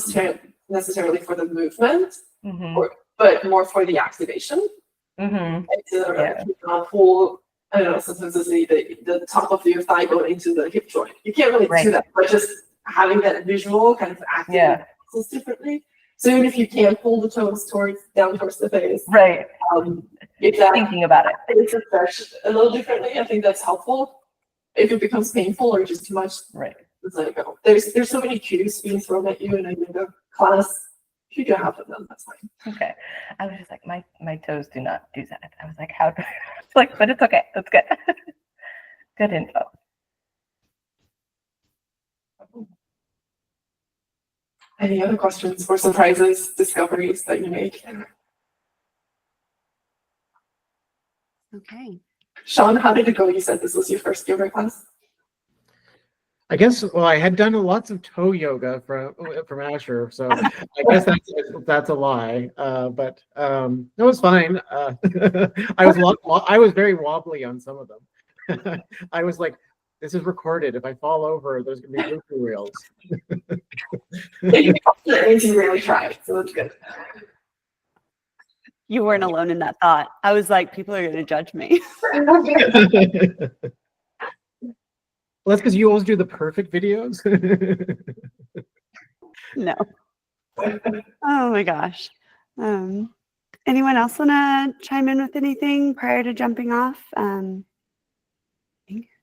necessarily for the movement, but more for the activation. And so, Yeah. if you can't pull, I don't know, sometimes it's the top of your thigh going into the hip joint. You can't really Right. do that, but just having that visual kind of activating Yeah. muscles differently. So even if you can't pull the toes down towards the face, Right. if that Thinking about it. is stretched a little differently, I think that's helpful. If it becomes painful or just too much, Right. it's like, oh, there's so many cues being thrown at you in a yoga class. If you don't have them, that's fine. Okay. I was just like, my toes do not do that. I was like, how do it's like, but it's okay. That's good. Good info. Any other questions or surprises, discoveries that you make? Okay. Sean, how did it go? You said this was your first yoga class. I guess, well, I had done lots of toe yoga from Asher, so I guess that's a lie. But it was fine. I was very wobbly on some of them. I was like, this is recorded. If I fall over, there's gonna be blooper reels. That means you really tried, so that's good. You weren't alone in that thought. I was like, people are going to judge me. Well, that's because you always do the perfect videos. No. Oh my gosh. Anyone else want to chime in with anything prior to jumping off?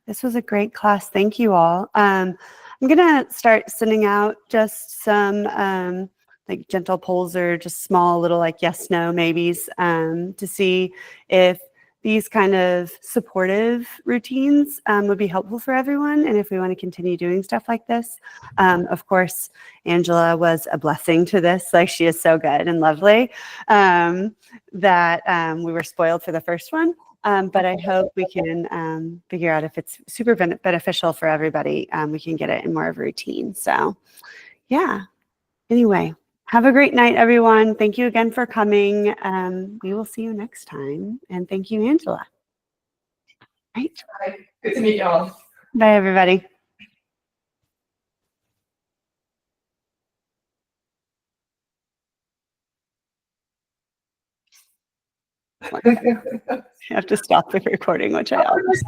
This was a great class. Thank you all. I'm going to start sending out just some like gentle polls or just small little like yes, no, maybes to see if these kind of supportive routines would be helpful for everyone. And if we want to continue doing stuff like this, of course, Angela was a blessing to this. Like she is so good and lovely that we were spoiled for the first one. But I hope we can figure out if it's super beneficial for everybody. We can get it in more of a routine. So yeah, anyway, have a great night, everyone. Thank you again for coming. We will see you next time. And thank you, Angela. Right. Good to meet you all. Bye, everybody. I have to stop the recording, which I always